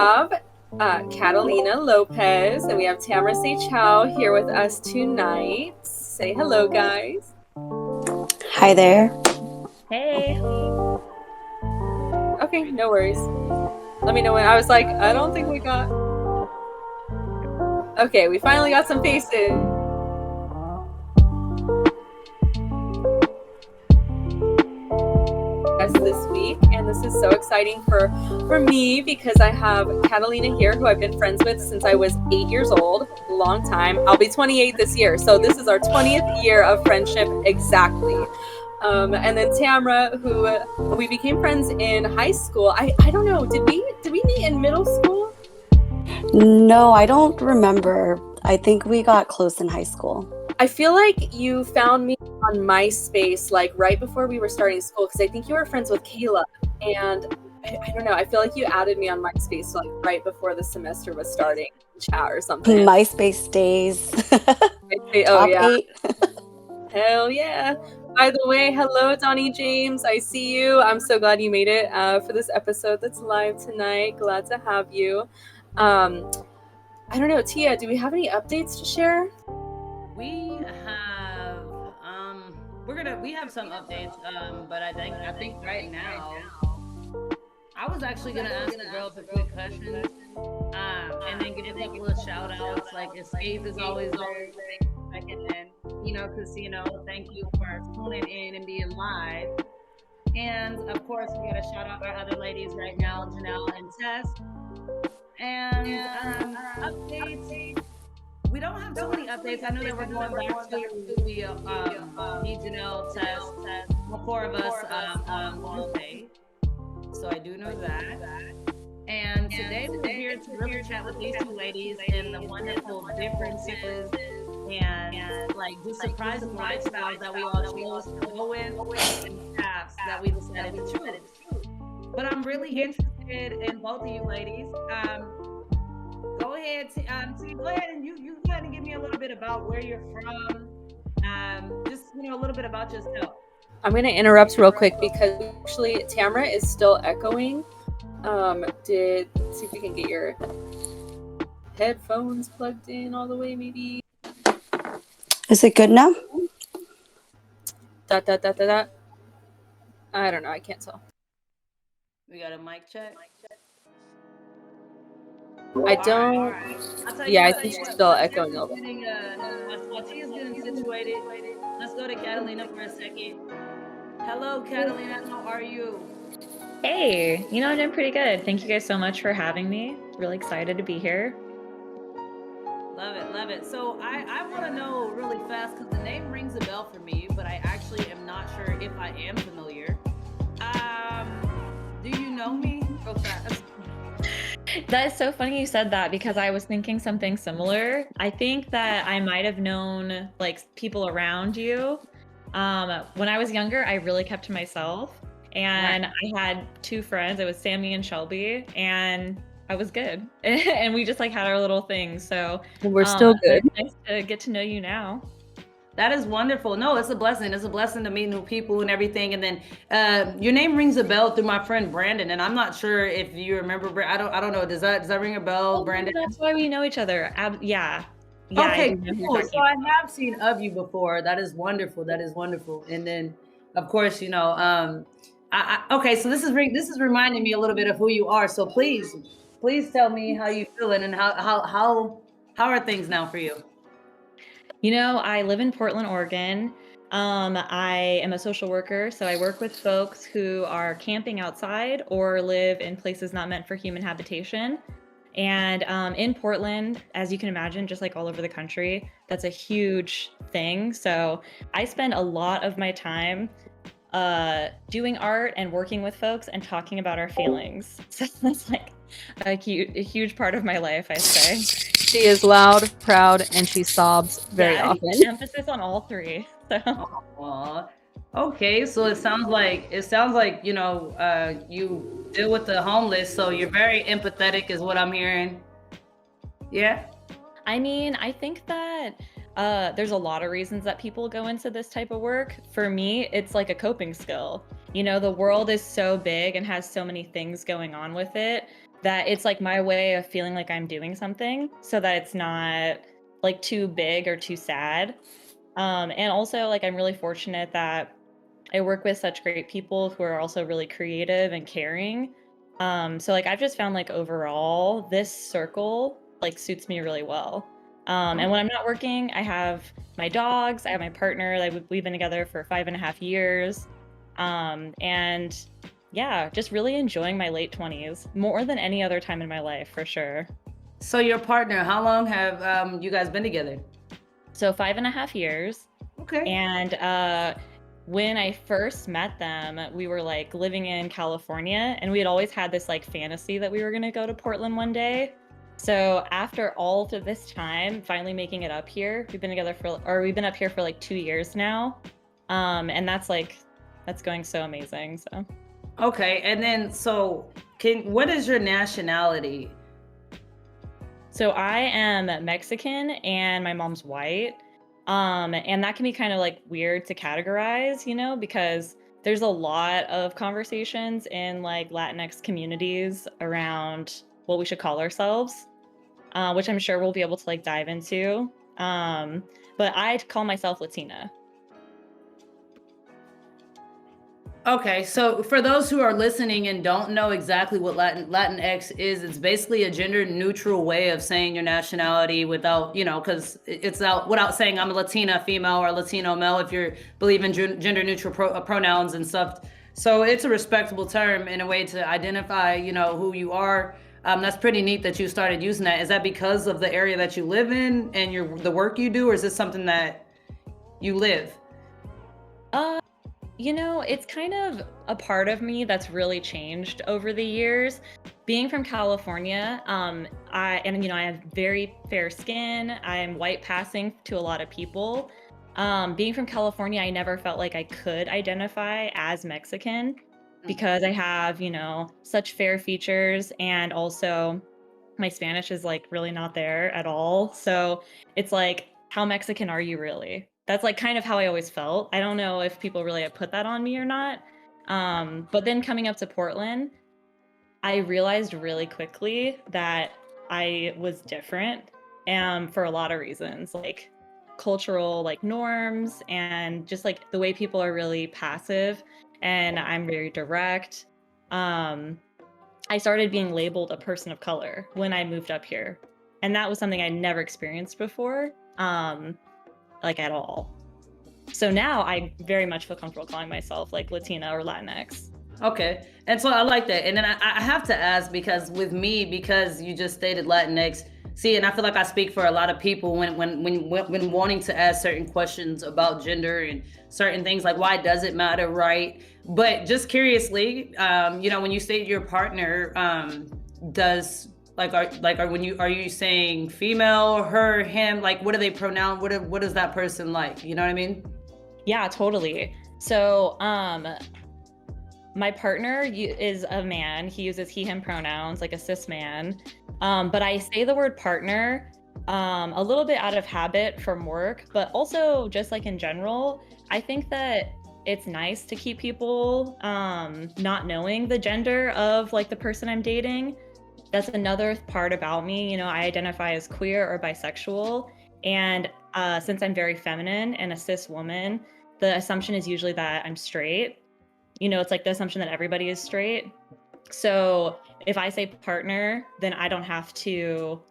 have Catalina Lopez and we have Tamara Chow here with us tonight. Say hello, guys. Hi there. Hey. Okay, no worries. Let me know when. I was like, I don't think we got... Okay, we finally got some faces. This week, and this is so exciting for me because I have Catalina here, who I've been friends with since I was 8 years old. Long time. I'll be 28 this year, so this is our 20th year of friendship exactly. And then Tamara, who we became friends in high school. I don't know, did we meet in middle school? No, I don't remember. I think we got close in high school. I feel like you found me on MySpace like right before we were starting school, because I think you were friends with Kayla, and I don't know, I feel like you added me on MySpace like right before the semester was starting, chat or something. MySpace days. Oh Top yeah. 8. Hell yeah. By the way, hello Donnie James, I see you. I'm so glad you made it for this episode that's live tonight. Glad to have you. I don't know, Tia, do we have any updates to share? We have some updates, but I think right now I was actually gonna ask the girls a quick question, and then give a couple of shout outs. Like Escape is always there, checking in, because thank you for tuning in and being live. And of course, we gotta shout out our other ladies right now, Janelle and Tess. And updates. We don't have too many updates. I know that we're going back to me, Janelle, Tess, the four of us on Wednesday. So I do know that. And today we're here to really chat with these two ladies and the wonderful differences and like just surprising lifestyles that we all chose to go with and paths that we decided to choose. But I'm really interested in both of you ladies. Go ahead, go ahead and you go ahead and give me a little bit about where you're from. Just a little bit about yourself. I'm gonna interrupt real quick because actually Tamara is still echoing. See if we can get your headphones plugged in all the way, maybe. Is it good now? I don't know, I can't tell. We got a mic check. I don't. Yeah, I think she's still echoing a little bit. While Tia's getting situated, let's go to Catalina for a second. Hello, Catalina. How are you? Hey, I'm doing pretty good. Thank you guys so much for having me. Really excited to be here. Love it. So I want to know really fast because the name rings a bell for me, but I actually am not sure if I am familiar. Do you know me? Real fast. That is so funny you said that because I was thinking something similar. I think that I might have known like people around you. When I was younger, I really kept to myself, and I had two friends. It was Sammy and Shelby, and I was good. And we just like had our little things. So we're still good. It's nice to get to know you now. That is wonderful. No, it's a blessing. It's a blessing to meet new people and everything. And then your name rings a bell through my friend Brandon. And I'm not sure if you remember. I don't know. Does that ring a bell, Brandon? That's why we know each other. Yeah. Okay, cool. So I have seen of you before. That is wonderful. And then, of course, okay. So this is reminding me a little bit of who you are. So please tell me how you feeling and how are things now for you? I live in Portland, Oregon. I am a social worker, so I work with folks who are camping outside or live in places not meant for human habitation. And in Portland, as you can imagine, just like all over the country, that's a huge thing. So I spend a lot of my time doing art and working with folks and talking about our feelings. So that's like a huge part of my life, I say. She is loud, proud, and she sobs very often. Emphasis on all three. So. Aww. Okay, so it sounds like you deal with the homeless, so you're very empathetic, is what I'm hearing. Yeah. I mean, I think that there's a lot of reasons that people go into this type of work. For me, it's like a coping skill. The world is so big and has so many things going on with it that it's like my way of feeling like I'm doing something so that it's not like too big or too sad. And also like I'm really fortunate that I work with such great people who are also really creative and caring. So like I've just found like overall this circle like suits me really well. And when I'm not working, I have my dogs, I have my partner. Like we've been together for 5.5 years. And yeah, just really enjoying my late 20s more than any other time in my life for sure. So your partner, how long have you guys been together? So 5.5 years. Okay. And when I first met them, we were like living in California, and we had always had this like fantasy that we were gonna go to Portland one day. So after all of this time, finally making it up here, we've been up here for like 2 years now. And that's going so amazing. So Okay, and then what is your nationality? So I am Mexican and my mom's white. And that can be kind of like weird to categorize, because there's a lot of conversations in like Latinx communities around what we should call ourselves, which I'm sure we'll be able to like dive into. But I call myself Latina. Okay, so for those who are listening and don't know exactly what Latinx is, it's basically a gender neutral way of saying your nationality without, because it's out without saying I'm a Latina female or a Latino male if you're believe in gender neutral pronouns and stuff. So it's a respectable term in a way to identify, who you are. That's pretty neat that you started using that. Is that because of the area that you live in and the work you do, or is this something that you live? It's kind of a part of me that's really changed over the years. Being from California, I have very fair skin. I'm white passing to a lot of people. Being from California, I never felt like I could identify as Mexican because I have, such fair features, and also my Spanish is like really not there at all. So it's like, how Mexican are you really? That's like kind of how I always felt. I don't know if people really have put that on me or not. But then coming up to Portland, I realized really quickly that I was different, for a lot of reasons, like cultural like norms and just like the way people are really passive and I'm very direct. I started being labeled a person of color when I moved up here. And that was something I never experienced before. Like at all. So now I very much feel comfortable calling myself like Latina or Latinx. Okay, and so I like that. And then I have to ask, because you just stated Latinx. See, and I feel like I speak for a lot of people when wanting to ask certain questions about gender and certain things, like why does it matter, right? But just curiously, when you state your partner, are you saying female, her, him? Like, what are they pronoun? What is that person like? You know what I mean? Yeah, totally. So, my partner is a man. He uses he, him pronouns, like a cis man. But I say the word partner a little bit out of habit from work, but also just like in general. I think that it's nice to keep people not knowing the gender of like the person I'm dating. That's another part about me. I identify as queer or bisexual. And since I'm very feminine and a cis woman, the assumption is usually that I'm straight. It's like the assumption that everybody is straight. So if I say partner, then I don't have to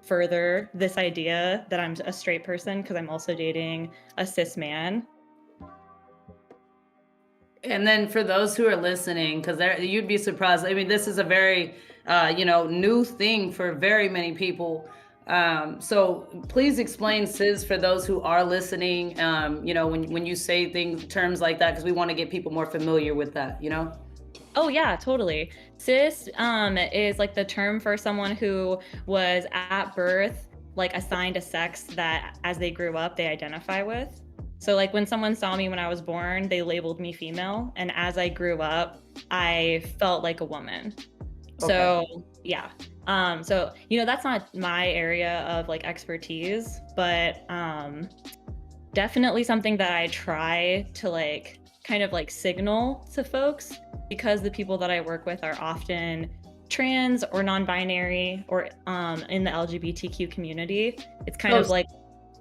further this idea that I'm a straight person because I'm also dating a cis man. And then for those who are listening, because you'd be surprised. I mean, this is a very, new thing for very many people. So please explain cis for those who are listening. When you say terms like that, because we want to get people more familiar with that. Oh yeah, totally. Cis is like the term for someone who was at birth like assigned a sex that as they grew up they identify with. So like when someone saw me when I was born, they labeled me female, and as I grew up, I felt like a woman. Okay. So yeah. So that's not my area of like expertise, but definitely something that I try to like kind of like signal to folks, because the people that I work with are often trans or non-binary or in the LGBTQ community. It's kind of like,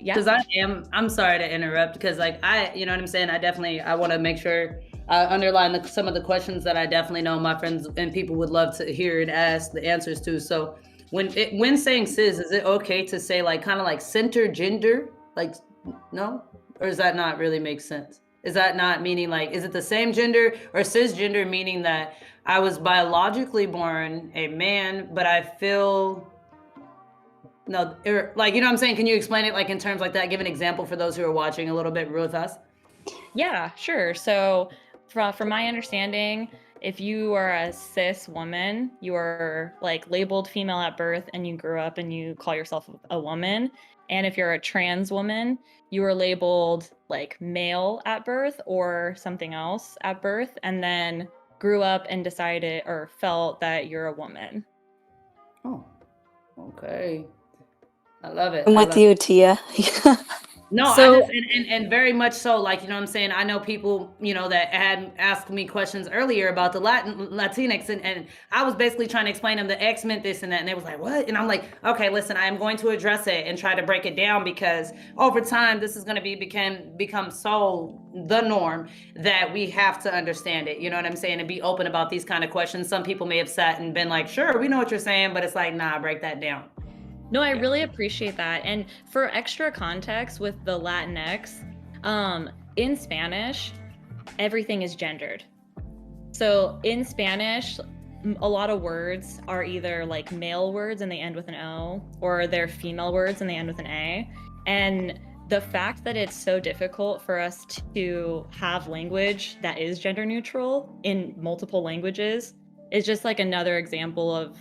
yeah. Because I'm sorry to interrupt, because like you know what I'm saying? I want to make sure I underline some of the questions that I definitely know my friends and people would love to hear and ask the answers to. So when saying cis, is it okay to say like kind of like center gender? Like, no? Or does that not really make sense? Is that not meaning like, is it the same gender, or cisgender meaning that I was biologically born a man, but I feel no, like, you know what I'm saying? Can you explain it like in terms like that? Give an example for those who are watching a little bit real fast. Yeah, sure. So from my understanding, if you are a cis woman, you are like labeled female at birth and you grew up and you call yourself a woman. And if you're a trans woman, you are labeled like male at birth or something else at birth, and then grew up and decided or felt that you're a woman. Oh, okay. I love it. I'm with you, Tia. No, So- I just and very much so, like, you know what I'm saying? I know people, you know, that had asked me questions earlier about the Latinx, and I was basically trying to explain them the X meant this and that, and they was like, what? And I'm like, okay, listen, I am going to address it and try to break it down, because over time this is going to become so the norm that we have to understand it. You know what I'm saying? And be open about these kind of questions. Some people may have sat and been like, sure, we know what you're saying, but it's like, nah, break that down. No, I really appreciate that. And for extra context with the Latinx, in Spanish, everything is gendered. So in Spanish, a lot of words are either like male words and they end with an O, or they're female words and they end with an A. And the fact that it's so difficult for us to have language that is gender neutral in multiple languages is just like another example of,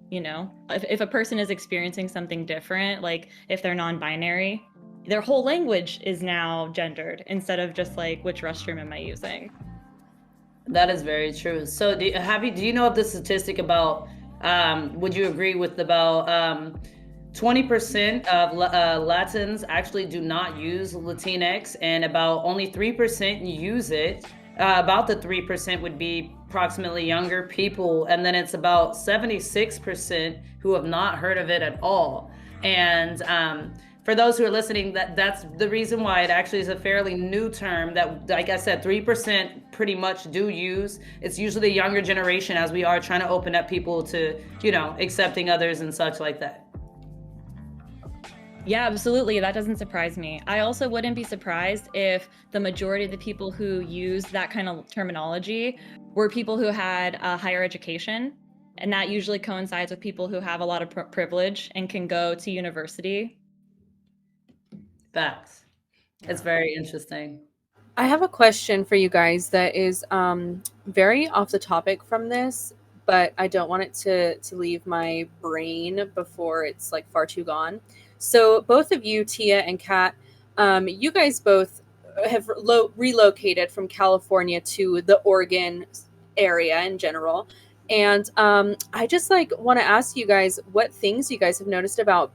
you know, if a person is experiencing something different, like if they're non-binary, their whole language is now gendered instead of just like, which restroom am I using? That is very true. So do you know of the statistic about, would you agree with about 20% of Latins actually do not use Latinx, and about only 3% use it? About the 3% would be approximately younger people, and then it's about 76% who have not heard of it at all. And for those who are listening, that's the reason why it actually is a fairly new term that, like I said, 3% pretty much do use. It's usually the younger generation, as we are trying to open up people to, you know, accepting others and such like that. Yeah, absolutely. That doesn't surprise me. I also wouldn't be surprised if the majority of the people who use that kind of terminology were people who had a higher education. And that usually coincides with people who have a lot of privilege and can go to university. Facts. It's very interesting. I have a question for you guys that is very off the topic from this, but I don't want it to leave my brain before it's like far too gone. So both of you, Tia and Kat, you guys both have relocated from California to the Oregon area in general. And I just like want to ask you guys what things you guys have noticed about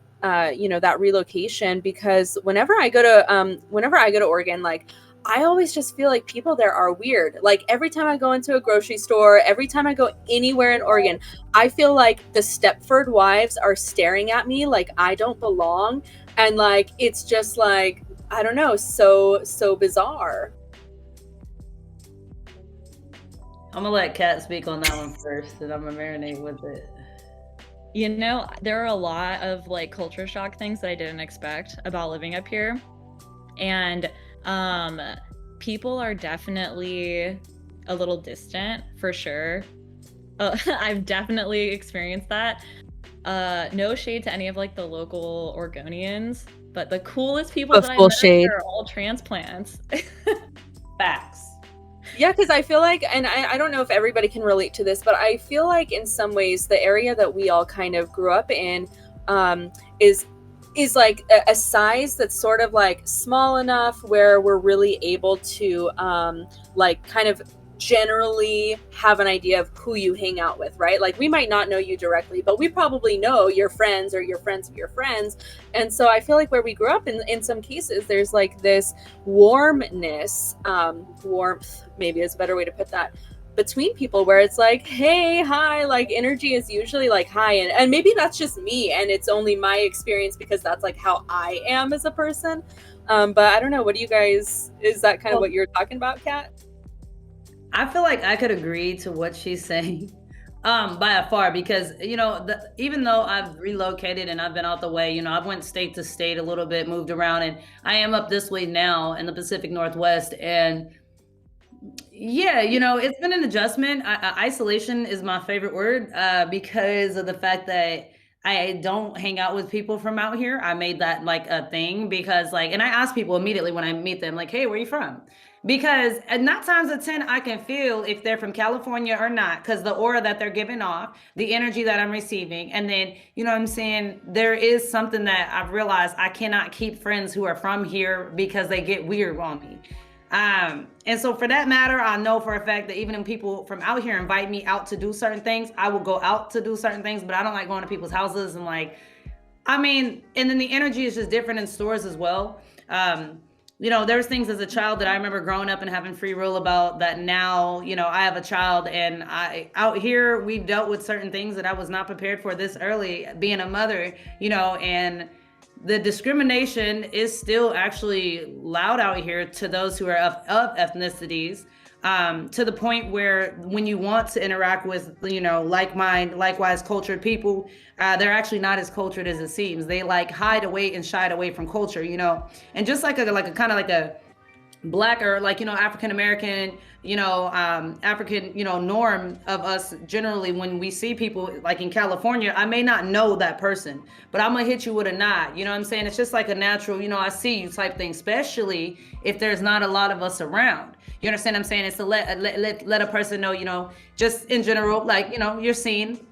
you know, that relocation, because whenever I go to Oregon, like I always just feel like people there are weird. Like every time I go into a grocery store, every time I go anywhere in Oregon, I feel like the Stepford wives are staring at me like I don't belong. And like, it's just like, I don't know, so bizarre. I'm gonna let Kat speak on that one first, and I'm gonna marinate with it. You know, there are a lot of like culture shock things that I didn't expect about living up here. And people are definitely a little distant for sure. I've definitely experienced that. No shade to any of like the local Oregonians, but the coolest people that I've met shade. are all transplants. Facts. Yeah, because I feel like, and I don't know if everybody can relate to this, but I feel like in some ways the area that we all kind of grew up in is like a size that's sort of like small enough where we're really able to like kind of generally have an idea of who you hang out with, right? Like we might not know you directly, but we probably know your friends or your friends of your friends. And so I feel like where we grew up in some cases, there's like this warmth maybe is a better way to put that, between people where it's like, hey, hi, like energy is usually like high, and maybe that's just me and it's only my experience because that's like how I am as a person. But I don't know, what do you guys, is that kind of what you're talking about, Kat? I feel like I could agree to what she's saying by a far, because even though I've relocated and I've been out the way, I've went state to state a little bit, moved around, and I am up this way now in the Pacific Northwest. And yeah, it's been an adjustment. Isolation is my favorite word, because of the fact that I don't hang out with people from out here. I made that like a thing because and I ask people immediately when I meet them, like, hey, where you from? Because 9 times out of 10, I can feel if they're from California or not, because the aura that they're giving off, the energy that I'm receiving. And then, you know what I'm saying? There is something that I've realized I cannot keep friends who are from here because they get weird on me. And so for that matter, I know for a fact that even when people from out here invite me out to do certain things, I will go out to do certain things, but I don't like going to people's houses and and then the energy is just different in stores as well. There's things as a child that I remember growing up and having free will about that now, I have a child, and out here we've dealt with certain things that I was not prepared for this early, being a mother, and the discrimination is still actually loud out here to those who are of ethnicities, to the point where when you want to interact with, likewise cultured people, they're actually not as cultured as it seems. They hide away and shied away from culture, and just like a kind of like a Black or African American, African, norm of us generally, when we see people like in California, I may not know that person, but I'm gonna hit you with a nod. You know what I'm saying? It's just like a natural, I see you type thing, especially if there's not a lot of us around. You understand what I'm saying? It's to let a person know, just in general, you're seen.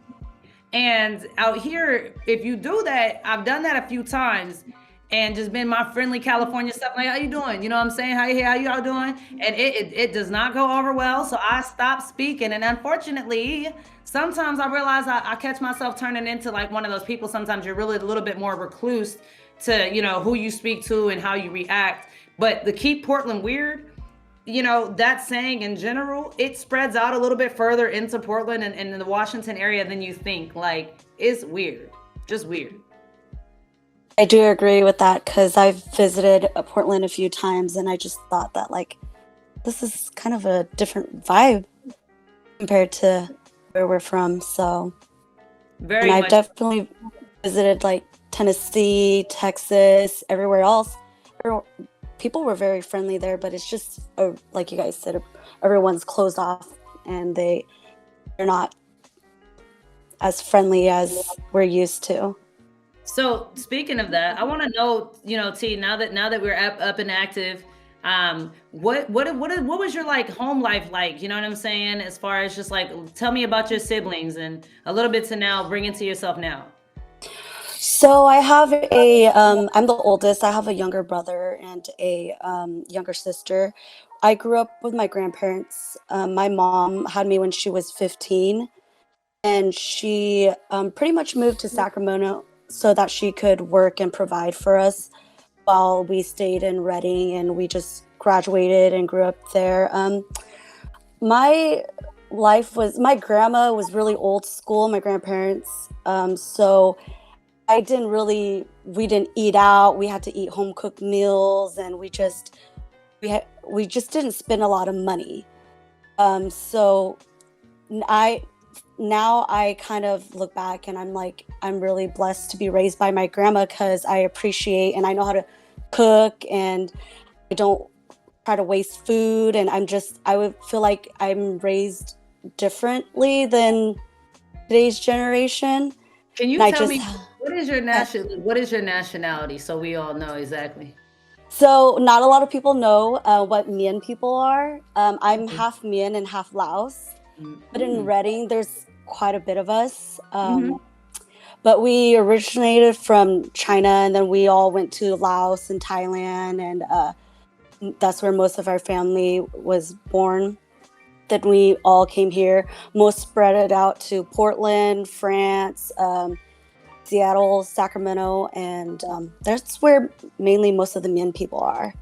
And out here, if you do that, I've done that a few times, and just been my friendly California stuff, like, how you doing? You know what I'm saying? How y'all doing? And it does not go over well. So I stopped speaking. And unfortunately, sometimes I realize I catch myself turning into one of those people. Sometimes you're really a little bit more recluse to, who you speak to and how you react. But the keep Portland weird, that saying in general, it spreads out a little bit further into Portland and in the Washington area than you think. It's weird, just weird. I do agree with that, because I've visited Portland a few times, and I just thought that this is kind of a different vibe compared to where we're from. So, and I've definitely visited Tennessee, Texas, everywhere else. People were very friendly there, but it's just like you guys said, everyone's closed off, and they're not as friendly as we're used to. So speaking of that, I want to know, T, now that we're up and active, what was your home life like? You know what I'm saying? As far as just tell me about your siblings and a little bit to now bring into yourself now. So I have I'm the oldest. I have a younger brother and a younger sister. I grew up with my grandparents. My mom had me when she was 15, and she pretty much moved to Sacramento so that she could work and provide for us while we stayed in Redding, and we just graduated and grew up there. My grandma was really old school, my grandparents. So we didn't eat out. We had to eat home cooked meals, and we just didn't spend a lot of money. So now I kind of look back and I'm really blessed to be raised by my grandma, because I appreciate and I know how to cook, and I don't try to waste food. And I would feel like I'm raised differently than today's generation. Can you tell me what is your nationality, so we all know exactly? So not a lot of people know what Mian people are. I'm half Mian and half Laos. But in Redding, there's quite a bit of us. But we originated from China, and then we all went to Laos and Thailand, and that's where most of our family was born. Then we all came here. Most spread it out to Portland, France, Seattle, Sacramento, and that's where mainly most of the Mian people are.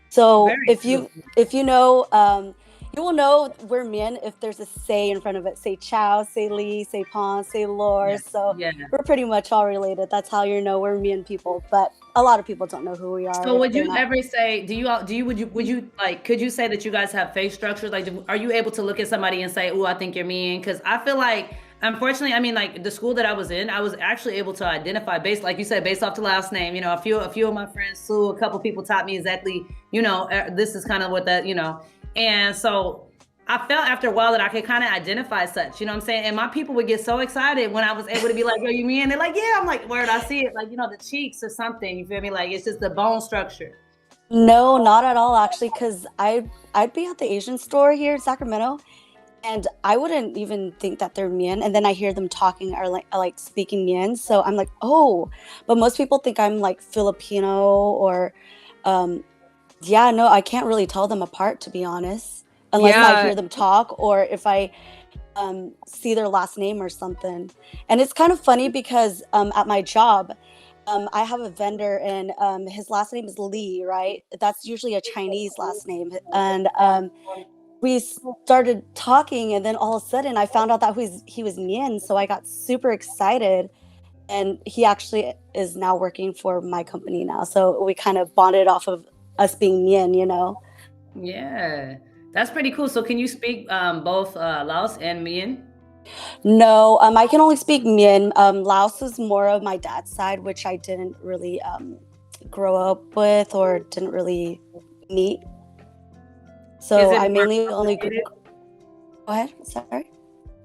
So if you know You will know we're Mien if there's a say in front of it. Say Chow, say Lee, say Pon, say Lor. Yeah. So Yeah. we're pretty much all related. That's how you know we're Mien people. But a lot of people don't know who we are So if would they're you not. ever say, would you like, could you say that you guys have face structures? Like, are you able to look at somebody and say, oh, I think you're mean? Because I feel like, unfortunately, I mean, like the school that I was in, I was actually able to identify based, like you said, based off the last name. You know, a few of my friends, Sue, a couple people taught me exactly, you know, this is kind of what that, you know, and so I felt after a while that I could kind of identify such, you know what I'm saying? And my people would get so excited when I was able to be like, yo, you mean? They're like, yeah. I'm like, word, I see it. Like, you know, the cheeks or something. You feel me? Like, it's just the bone structure. No, not at all, actually, because I'd be at the Asian store here in Sacramento, and I wouldn't even think that they're Mien, and then I hear them talking or like speaking Mien, so I'm like, oh, but most people think I'm like Filipino or, um, yeah, no, I can't really tell them apart, to be honest, unless I Yeah. hear them talk or if I see their last name or something. And it's kind of funny because at my job, I have a vendor and his last name is Lee, right? That's usually a Chinese last name. And we started talking, and then all of a sudden I found out that he was Mien. So I got super excited. And he actually is now working for my company now. So we kind of bonded off of us being Mien, you know? Yeah, that's pretty cool. So can you speak both Laos and Mian? No, I can only speak Mien. Laos is more of my dad's side, which I didn't really grow up with or didn't really meet. Is So it I more mainly only go complicated? ahead. Sorry.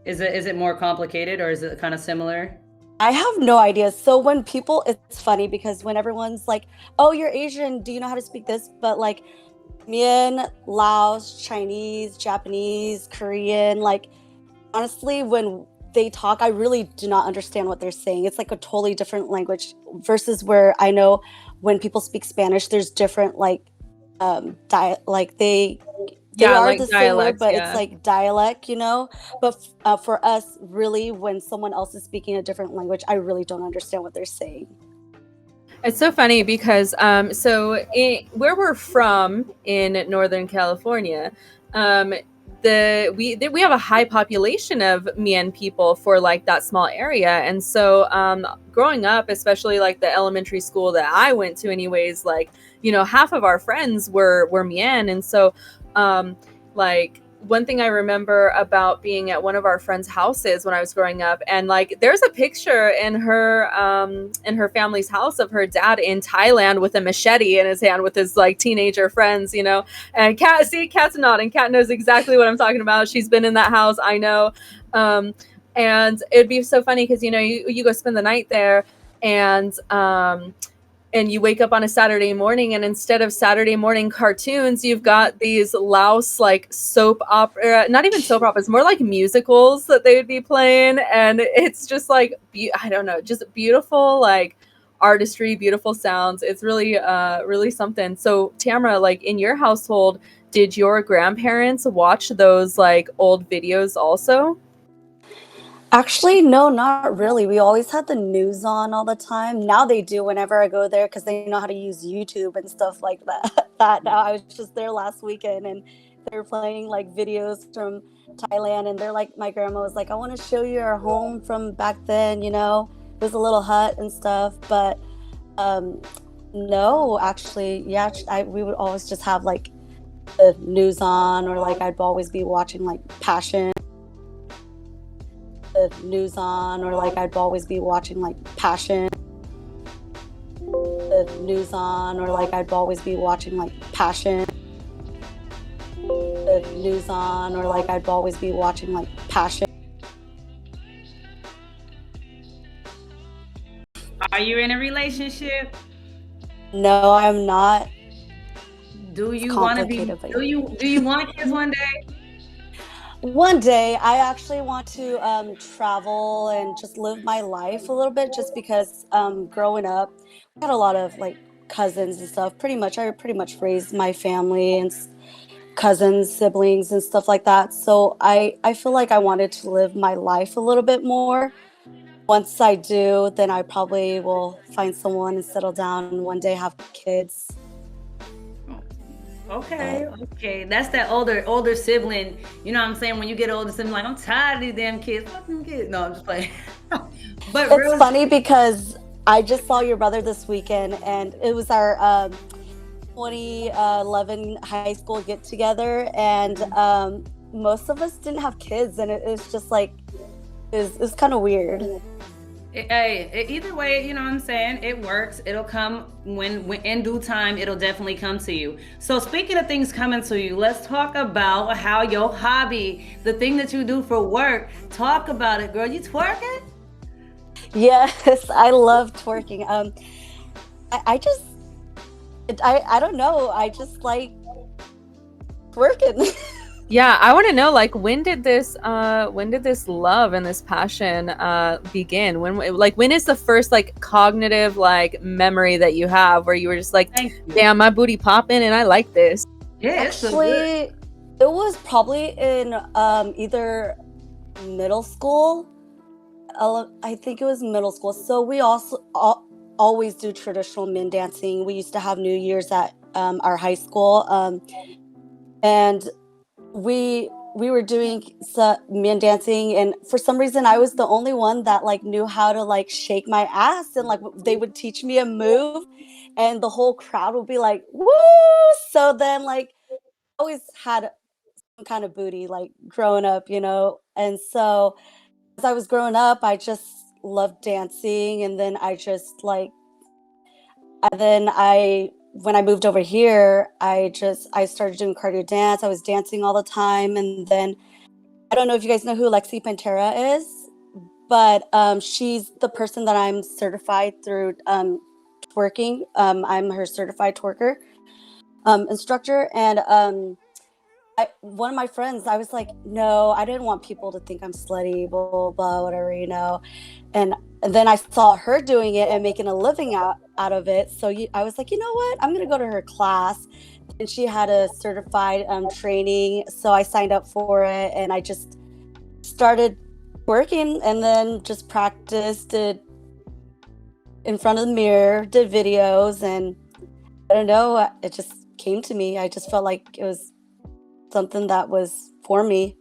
Is it more complicated or is it kind of similar? I have no idea. So when people, it's funny because when everyone's like, "Oh, you're Asian. Do you know how to speak this?" But like Mien, Laos, Chinese, Japanese, Korean, like honestly, when they talk, I really do not understand what they're saying. It's like a totally different language versus where I know when people speak Spanish, there's different like like they Yeah, are like the same word, dialects, but it's yeah. like dialect, you know. But for us, really, when someone else is speaking a different language, I really don't understand what they're saying. It's so funny because where we're from in Northern California, we have a high population of Mien people for like that small area, and so growing up, especially like the elementary school that I went to, anyways, like half of our friends were Mien, and so like one thing I remember about being at one of our friends' houses when I was growing up, and like there's a picture in her family's house of her dad in Thailand with a machete in his hand with his like teenager friends, and Kat's nodding. Kat knows exactly what I'm talking about. She's been in that house, I know. And it'd be so funny because you go spend the night there, and you wake up on a Saturday morning, and instead of Saturday morning cartoons, you've got these Laos like soap opera, not even soap operas, more like musicals that they would be playing. And it's just like, I don't know, just beautiful, like artistry, beautiful sounds. It's really, really something. So Tamara, like in your household, did your grandparents watch those like old videos also? Actually, no, not really. We always had the news on all the time. Now they do whenever I go there because they know how to use YouTube and stuff like that. That now I was just there last weekend and they were playing like videos from Thailand, and they're like, my grandma was like, I want to show you our home from back then, you know. It was a little hut and stuff, but um no, actually, yeah, we would always just have like the news on, or like I'd always be watching like Passion the news on, or like I'd always be watching like Passion the news on, or like I'd always be watching like Passion the news on, or like I'd always be watching like Passion. Are you in a relationship? No, I'm not. Do It's you want to be? complicated, but Do you want kids one day? one day I actually want to travel and just live my life a little bit, just because growing up we had a lot of like cousins and stuff. I pretty much raised my family and cousins, siblings, and stuff like that. So I feel like I wanted to live my life a little bit more. Once I do, then I probably will find someone and settle down and one day have kids. Okay. That's that older sibling. You know what I'm saying? When you get older sibling, like, I'm tired of these damn kids. Fuck them kids. No, I'm just playing. But It's real, funny because I just saw your brother this weekend, and it was our 2011 high school get together, and most of us didn't have kids, and it was just like it's kind of weird. hey, either way, you know what I'm saying? It works. It'll come when in due time. It'll definitely come to you. So speaking of things coming to you, let's talk about how your hobby, the thing that you do for work, talk about it, girl. You twerking? Yes, I love twerking. I just I don't know. I just like twerking. Yeah, I want to know, like, when did this love and this passion begin? When is the first like cognitive like memory that you have where you were just like, Thank you. damn, my booty popping and I like this? Yeah, it's so good. Actually, it was probably in either middle school. I think it was middle school. So we also always do traditional men dancing. We used to have New Year's at our high school, and we were doing men dancing, and for some reason I was the only one that like knew how to like shake my ass, and like they would teach me a move, and the whole crowd would be like, "Woo!" So then like I always had some kind of booty like growing up, and so as I was growing up, I just loved dancing, and then when I moved over here, I started doing cardio dance. I was dancing all the time, and then I don't know if you guys know who Lexi Pantera is, but she's the person that I'm certified through twerking. I'm her certified twerker instructor, and one of my friends, I was like, no, I didn't want people to think I'm slutty, blah, blah, blah, whatever, And then I saw her doing it and making a living out of it. So I was like, you know what? I'm going to go to her class. And she had a certified training. So I signed up for it, and I just started working, and then just practiced, did in front of the mirror, did videos, and I don't know, it just came to me. I just felt like it was something that was for me.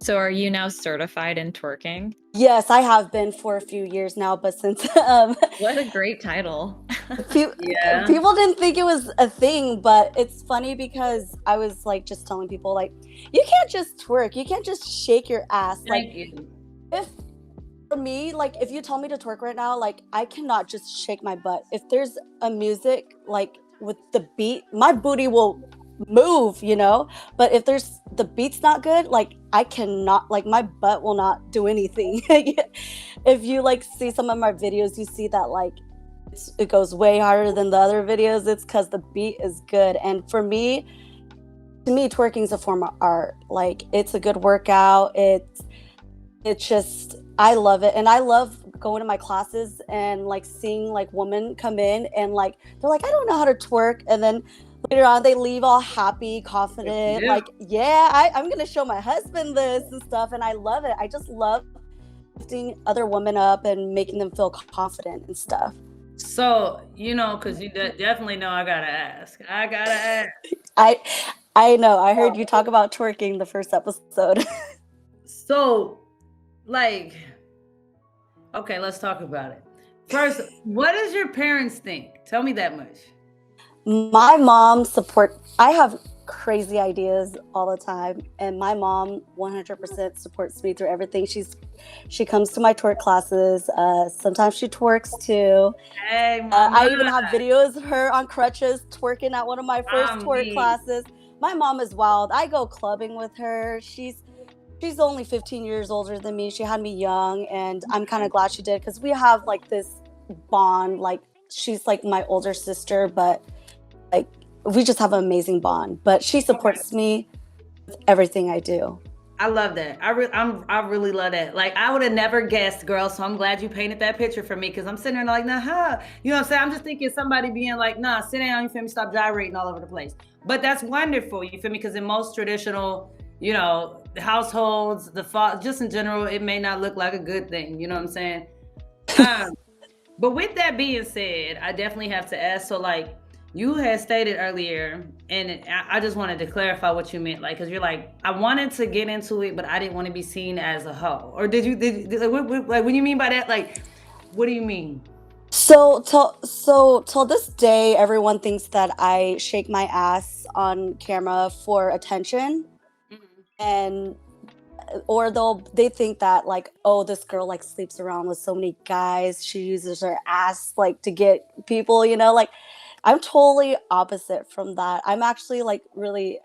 So are you now certified in twerking? Yes, I have been for a few years now, but since What a great title. Yeah. people didn't think it was a thing, but it's funny because I was like just telling people like, you can't just twerk, you can't just shake your ass. Thank you. If for me, like if you tell me to twerk right now, like I cannot just shake my butt. If there's a music like with the beat, my booty will move, but if the beat's not good, like I cannot, like my butt will not do anything. If you like see some of my videos, you see that like it goes way harder than the other videos. It's because the beat is good. And to me, twerking is a form of art. Like it's a good workout. It's just, I love it. And I love going to my classes and like seeing like women come in and like they're like, I don't know how to twerk, and then later on they leave all happy, confident, like, I'm gonna show my husband this and stuff. And I love it. I just love lifting other women up and making them feel confident and stuff. So, because you definitely know I gotta ask. I know, I heard you talk about twerking the first episode. So, like, okay, let's talk about it. First, what does your parents think? Tell me that much. My mom I have crazy ideas all the time, and my mom 100% supports me through everything. She comes to my twerk classes. Sometimes she twerks too. Hey, I even have videos of her on crutches twerking at one of my first twerk classes. My mom is wild. I go clubbing with her. She's only 15 years older than me. She had me young, and I'm kind of glad she did, because we have like this bond. Like she's like my older sister, but like we just have an amazing bond. But she supports me with everything I do. I love that. I really love that. Like I would have never guessed, girl. So I'm glad you painted that picture for me, because I'm sitting there like, nah, you know what I'm saying? I'm just thinking somebody being like, nah, sit down, you feel me? Stop gyrating all over the place. But that's wonderful, you feel me? Because in most traditional, households, just in general, it may not look like a good thing. You know what I'm saying? But with that being said, I definitely have to ask. So like, You had stated earlier, and I just wanted to clarify what you meant, like, because you're like, I wanted to get into it, but I didn't want to be seen as a hoe. Or like, what do you mean by that? Like, what do you mean? So till this day, everyone thinks that I shake my ass on camera for attention, Mhm. and or they think that like, oh, this girl like sleeps around with so many guys. She uses her ass like to get people, like I'm totally opposite from that. I'm actually like really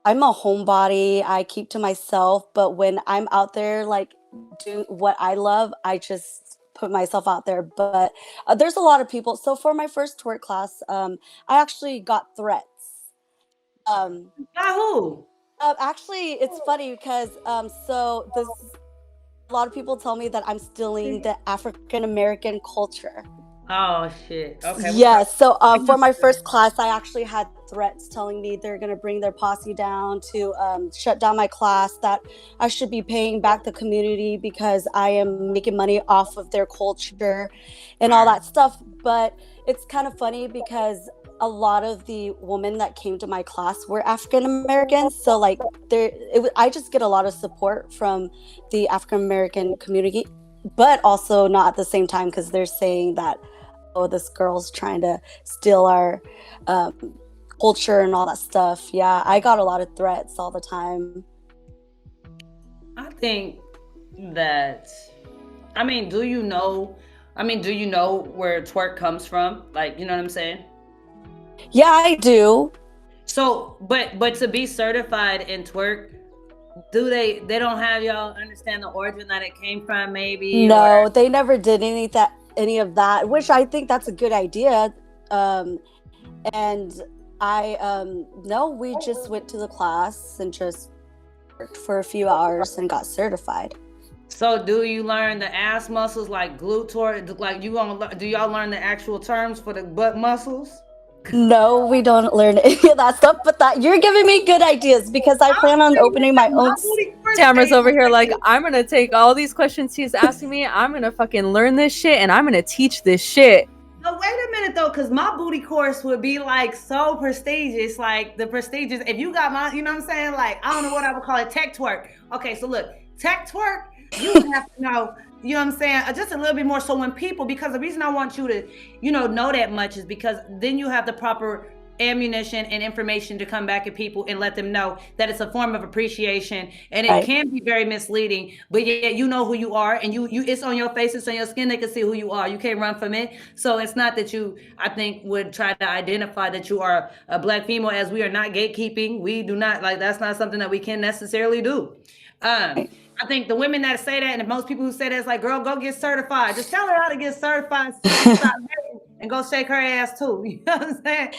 I'm a homebody. I keep to myself, but when I'm out there like doing what I love, I just put myself out there. But there's a lot of people. So for my first twerk class, I actually got threats. Um, By who? Actually, it's funny because so this a lot of people tell me that I'm stealing the African American culture. Oh shit. Okay, what's Yeah, up? so for my first class, I actually had threats telling me they're going to bring their posse down to shut down my class, that I should be paying back the community because I am making money off of their culture and all Alright. that stuff. But it's kind of funny because a lot of the women that came to my class were African Americans. So, like, I just get a lot of support from the African American community, but also not at the same time because they're saying that, oh, this girl's trying to steal our um, culture and all that stuff. Yeah, I got a lot of threats all the time. I think that, I mean, do you know? I mean, do you know where twerk comes from? Like, you know what I'm saying? Yeah, I do. So, but to be certified in twerk, do they don't have y'all understand the origin that it came from, maybe, or No, they never did any of that, which I think that's a good idea. Um, and I no, we just went to the class and just worked for a few hours and got certified. so do you learn the ass muscles like glute, like you gonna do y'all learn the actual terms for the butt muscles? No, we don't learn any of that stuff, but that you're giving me good ideas because I plan on opening my own. My booty first Tamara's stage over here like, is- I'm gonna take all these questions he's asking me, I'm gonna fucking learn this shit, and I'm gonna teach this shit. But wait a minute though, because my booty course would be like so prestigious, like the prestigious. If you got my, you know what I'm saying? Like, I don't know what I would call it, tech twerk. Okay, so look, tech twerk, you would have to know, you know what I'm saying? Just a little bit more. So when people, because the reason I want you to, know that much is because then you have the proper ammunition and information to come back at people and let them know that it's a form of appreciation, and it Right. can be very misleading, but yet you know who you are, and you it's on your face, it's on your skin, they can see who you are, you can't run from it. So it's not that you, I think, would try to identify that you are a black female, as we are not gatekeeping. We do not, like, that's not something that we can necessarily do. Right. I think the women that say that, and most people who say that, it's like, girl, go get certified. Just tell her how to get certified so she can stop hating and go shake her ass too. You know what I'm saying?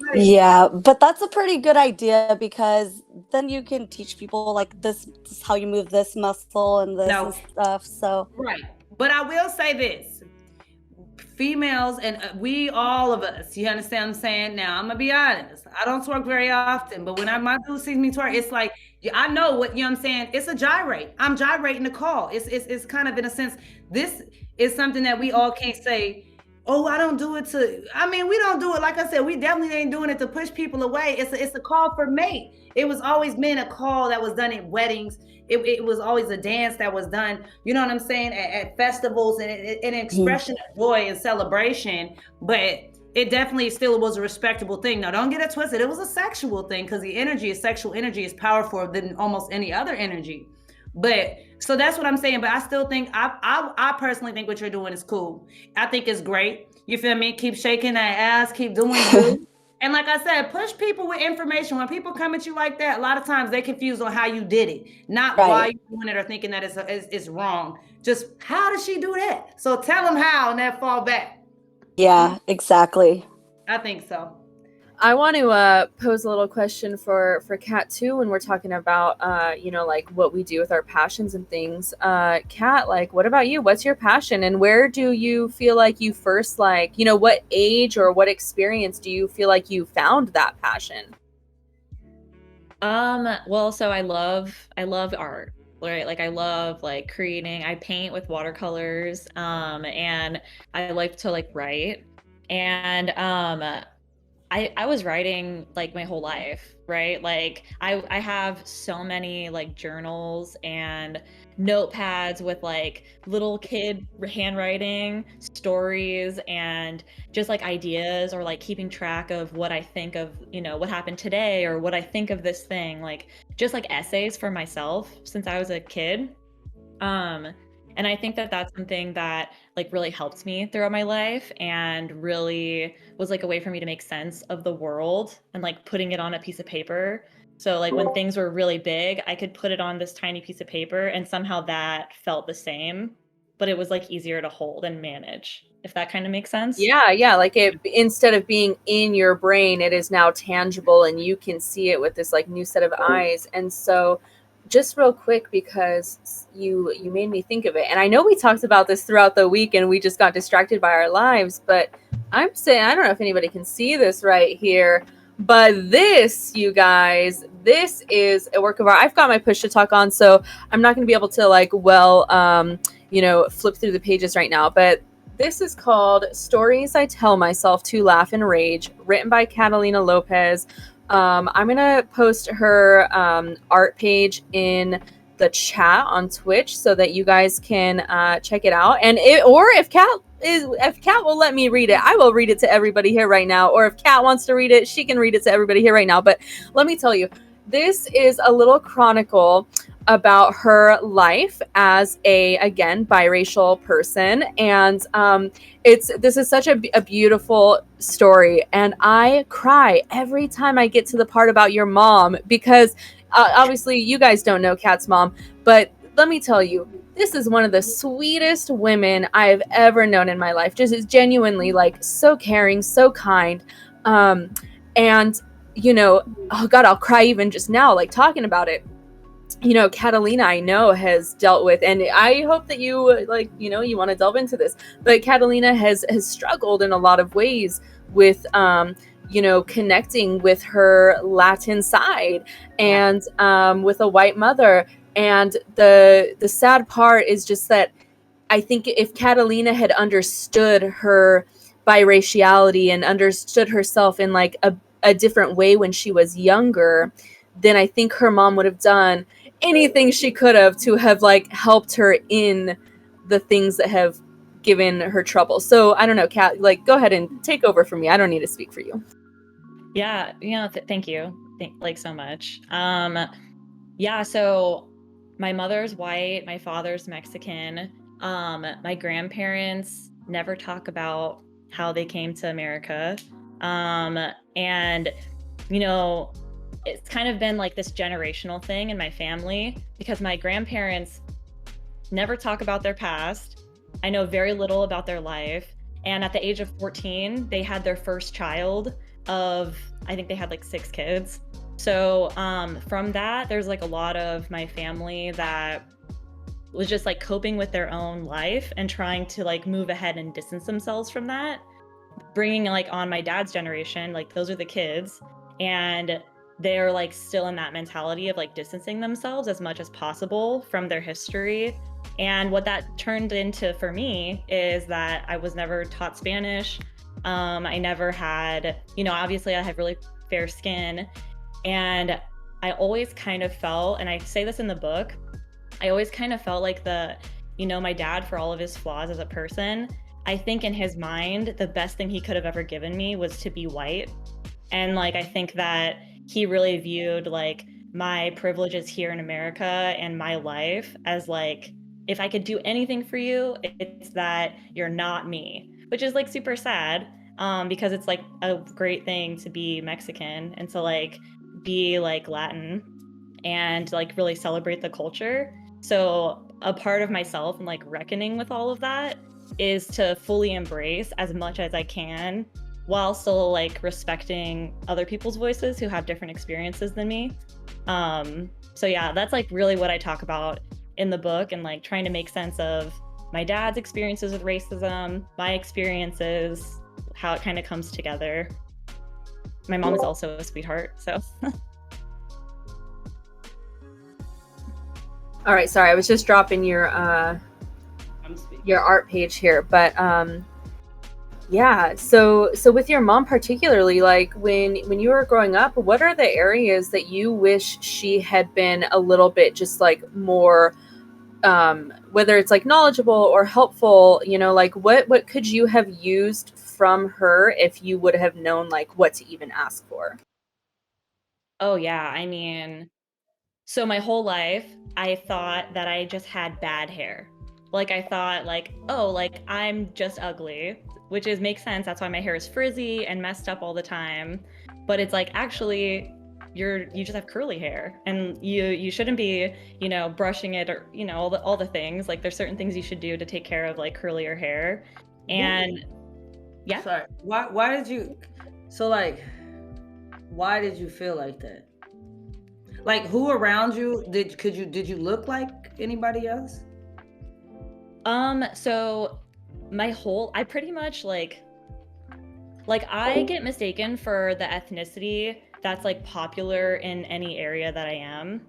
Like, Yeah, but that's a pretty good idea because then you can teach people like this is how you move this muscle and this and no, stuff. So, right. But I will say this: females, and we, all of us, you understand what I'm saying? Now, I'm gonna be honest. I don't twerk very often, but when my dude sees me twerk, it's like, I know what, you know what I'm saying? It's a gyrate. I'm gyrating the call. It's kind of, in a sense, this is something that we all can't say, oh, I don't do it to, I mean, we don't do it, like I said, we definitely ain't doing it to push people away. It's a call for mate. It was always been a call that was done at weddings. It was always a dance that was done, you know what I'm saying, at festivals, and an expression of joy and celebration. But it definitely still was a respectable thing. Now, don't get it twisted. It was a sexual thing, because the energy, sexual energy, is powerful than almost any other energy. But so that's what I'm saying. But I still think, I personally think what you're doing is cool. I think it's great. You feel me? Keep shaking that ass. Keep doing you. And like I said, push people with information. When people come at you like that, a lot of times they confused on how you did it, not why right. you're doing it, or thinking that it's wrong. Just, how did she do that? So tell them how, and then fall back. Yeah, exactly. I think so. I want to pose a little question for Kat too, when we're talking about like what we do with our passions and things. Kat, like, what about you? What's your passion, and where do you feel like you first, like, what age or what experience do you feel like you found that passion? Well, so I love art, right? Like, I love like creating. I paint with watercolors, and I like to like write. And I was writing like my whole life, right? Like I have so many like journals and notepads with like little kid handwriting, stories, and just like ideas, or like keeping track of what I think of, what happened today, or what I think of this thing, like just like essays for myself since I was a kid. Um, and I think that that's something that like really helped me throughout my life, and really was like a way for me to make sense of the world, and like putting it on a piece of paper. So like when things were really big, I could put it on this tiny piece of paper, and somehow that felt the same, but it was like easier to hold and manage, if that kind of makes sense. Yeah, like it, instead of being in your brain, it is now tangible and you can see it with this like new set of eyes. And so just real quick, because you made me think of it, and I know we talked about this throughout the week and we just got distracted by our lives, but I'm saying, I don't know if anybody can see this right here, but this, you guys, this is a work of art. I've got my push to talk on, so I'm not going to be able to like flip through the pages right now, but this is called Stories I Tell Myself to Laugh and Rage, written by Catalina Lopez. I'm going to post her art page in the chat on Twitch so that you guys can check it out. And if Kat will let me read it, I will read it to everybody here right now. Or if Kat wants to read it, she can read it to everybody here right now. But let me tell you, this is a little chronicle about her life as a, again, biracial person. And this is such a beautiful story, and I cry every time I get to the part about your mom, because obviously you guys don't know Kat's mom, but let me tell you, this is one of the sweetest women I've ever known in my life. Just is genuinely like so caring, so kind. And oh God, I'll cry even just now, like talking about it. Catalina, I know, has dealt with, and I hope that you you want to delve into this, but Catalina has struggled in a lot of ways with connecting with her Latin side, and with a white mother. And the sad part is just that I think if Catalina had understood her biraciality and understood herself in like a different way when she was younger, then I think her mom would have done anything she could have to have like helped her in the things that have given her trouble. So I don't know, Kat, like go ahead and take over for me. I don't need to speak for you. Yeah, thank you. Like so much. Yeah, so my mother's white, my father's Mexican. My grandparents never talk about how they came to America. And it's kind of been like this generational thing in my family, because my grandparents never talk about their past. I know very little about their life. And at the age of 14, they had their first child of, I think they had like 6 kids. So from that, there's like a lot of my family that was just like coping with their own life and trying to like move ahead and distance themselves from that. Bringing like on my dad's generation, like those are the kids, and they're like still in that mentality of like distancing themselves as much as possible from their history. And what that turned into for me is that I was never taught Spanish. I never had, obviously I have really fair skin, and I always kind of felt, and I say this in the book, I always kind of felt like my dad, for all of his flaws as a person, I think in his mind, the best thing he could have ever given me was to be white. And like, I think that he really viewed like my privileges here in America and my life as like, if I could do anything for you, it's that you're not me, which is like super sad, because it's like a great thing to be Mexican and to like be like Latin and like really celebrate the culture. So a part of myself and like reckoning with all of that is to fully embrace as much as I can, while still like respecting other people's voices who have different experiences than me. So yeah, that's like really what I talk about in the book, and like trying to make sense of my dad's experiences with racism, my experiences, how it kind of comes together. My mom is also a sweetheart, so. All right, sorry, I was just dropping your art page here, but Yeah. So with your mom particularly, like when you were growing up, what are the areas that you wish she had been a little bit just like more whether it's like knowledgeable or helpful, you know, like what could you have used from her if you would have known like what to even ask for? Oh, yeah, I mean, so my whole life, I thought that I just had bad hair. Like I thought like, "Oh, like I'm just ugly," which is makes sense. That's why my hair is frizzy and messed up all the time. But it's like actually you just have curly hair and you shouldn't be, brushing it or, all the things. Like there's certain things you should do to take care of like curlier hair. Who? And yeah. Sorry. Why did you? So like, why did you feel like that? Like, who around you did you look like anybody else? So I pretty much like I get mistaken for the ethnicity that's like popular in any area that I am.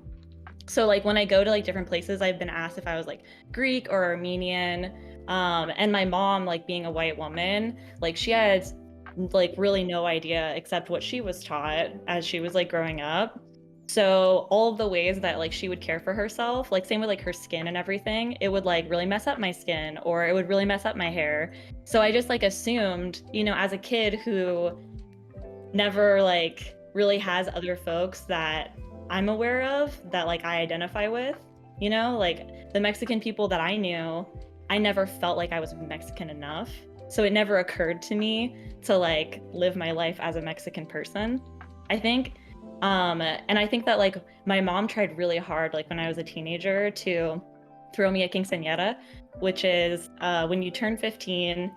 So like when I go to like different places, I've been asked if I was like Greek or Armenian. And my mom, like being a white woman, like she had like really no idea except what she was taught as she was like growing up. So all of the ways that like she would care for herself, like same with like her skin and everything, it would like really mess up my skin or it would really mess up my hair. So I just like assumed, as a kid who never like really has other folks that I'm aware of that like I identify with, like the Mexican people that I knew, I never felt like I was Mexican enough. So it never occurred to me to like live my life as a Mexican person, I think. And I think that like my mom tried really hard, like when I was a teenager, to throw me a quinceañera, which is when you turn 15,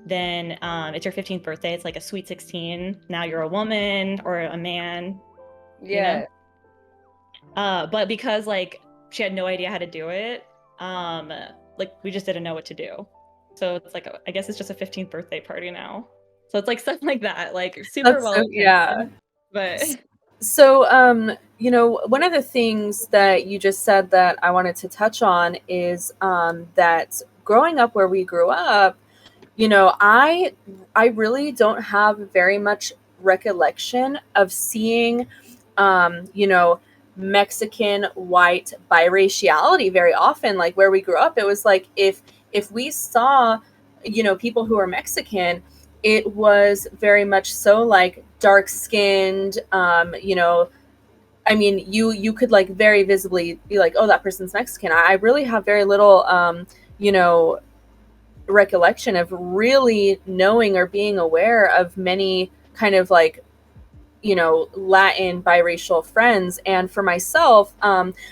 then it's your 15th birthday. It's like a sweet 16. Now you're a woman or a man, you know? Yeah. But because like she had no idea how to do it, like we just didn't know what to do. So it's like I guess it's just a 15th birthday party now. So it's like stuff like that, like super That's well so yeah. intended, but So, you know, one of the things that you just said that I wanted to touch on is that growing up where we grew up, you know, I really don't have very much recollection of seeing, you know, Mexican white biraciality very often. Like where we grew up, it was like if we saw, you know, people who are Mexican, it was very much so like dark skinned, you know, I mean, you could like very visibly be like, oh, that person's Mexican. I really have very little, you know, recollection of really knowing or being aware of many kind of like, you know, Latin biracial friends. And for myself,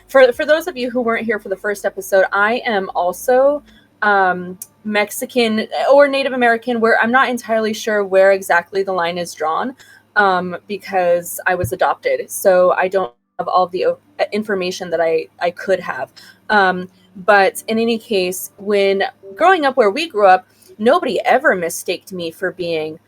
for those of you who weren't here for the first episode, I am also Mexican or Native American, where I'm not entirely sure where exactly the line is drawn, because I was adopted, so I don't have all of the information that I could have. But in any case, when growing up where we grew up, nobody ever mistaked me for being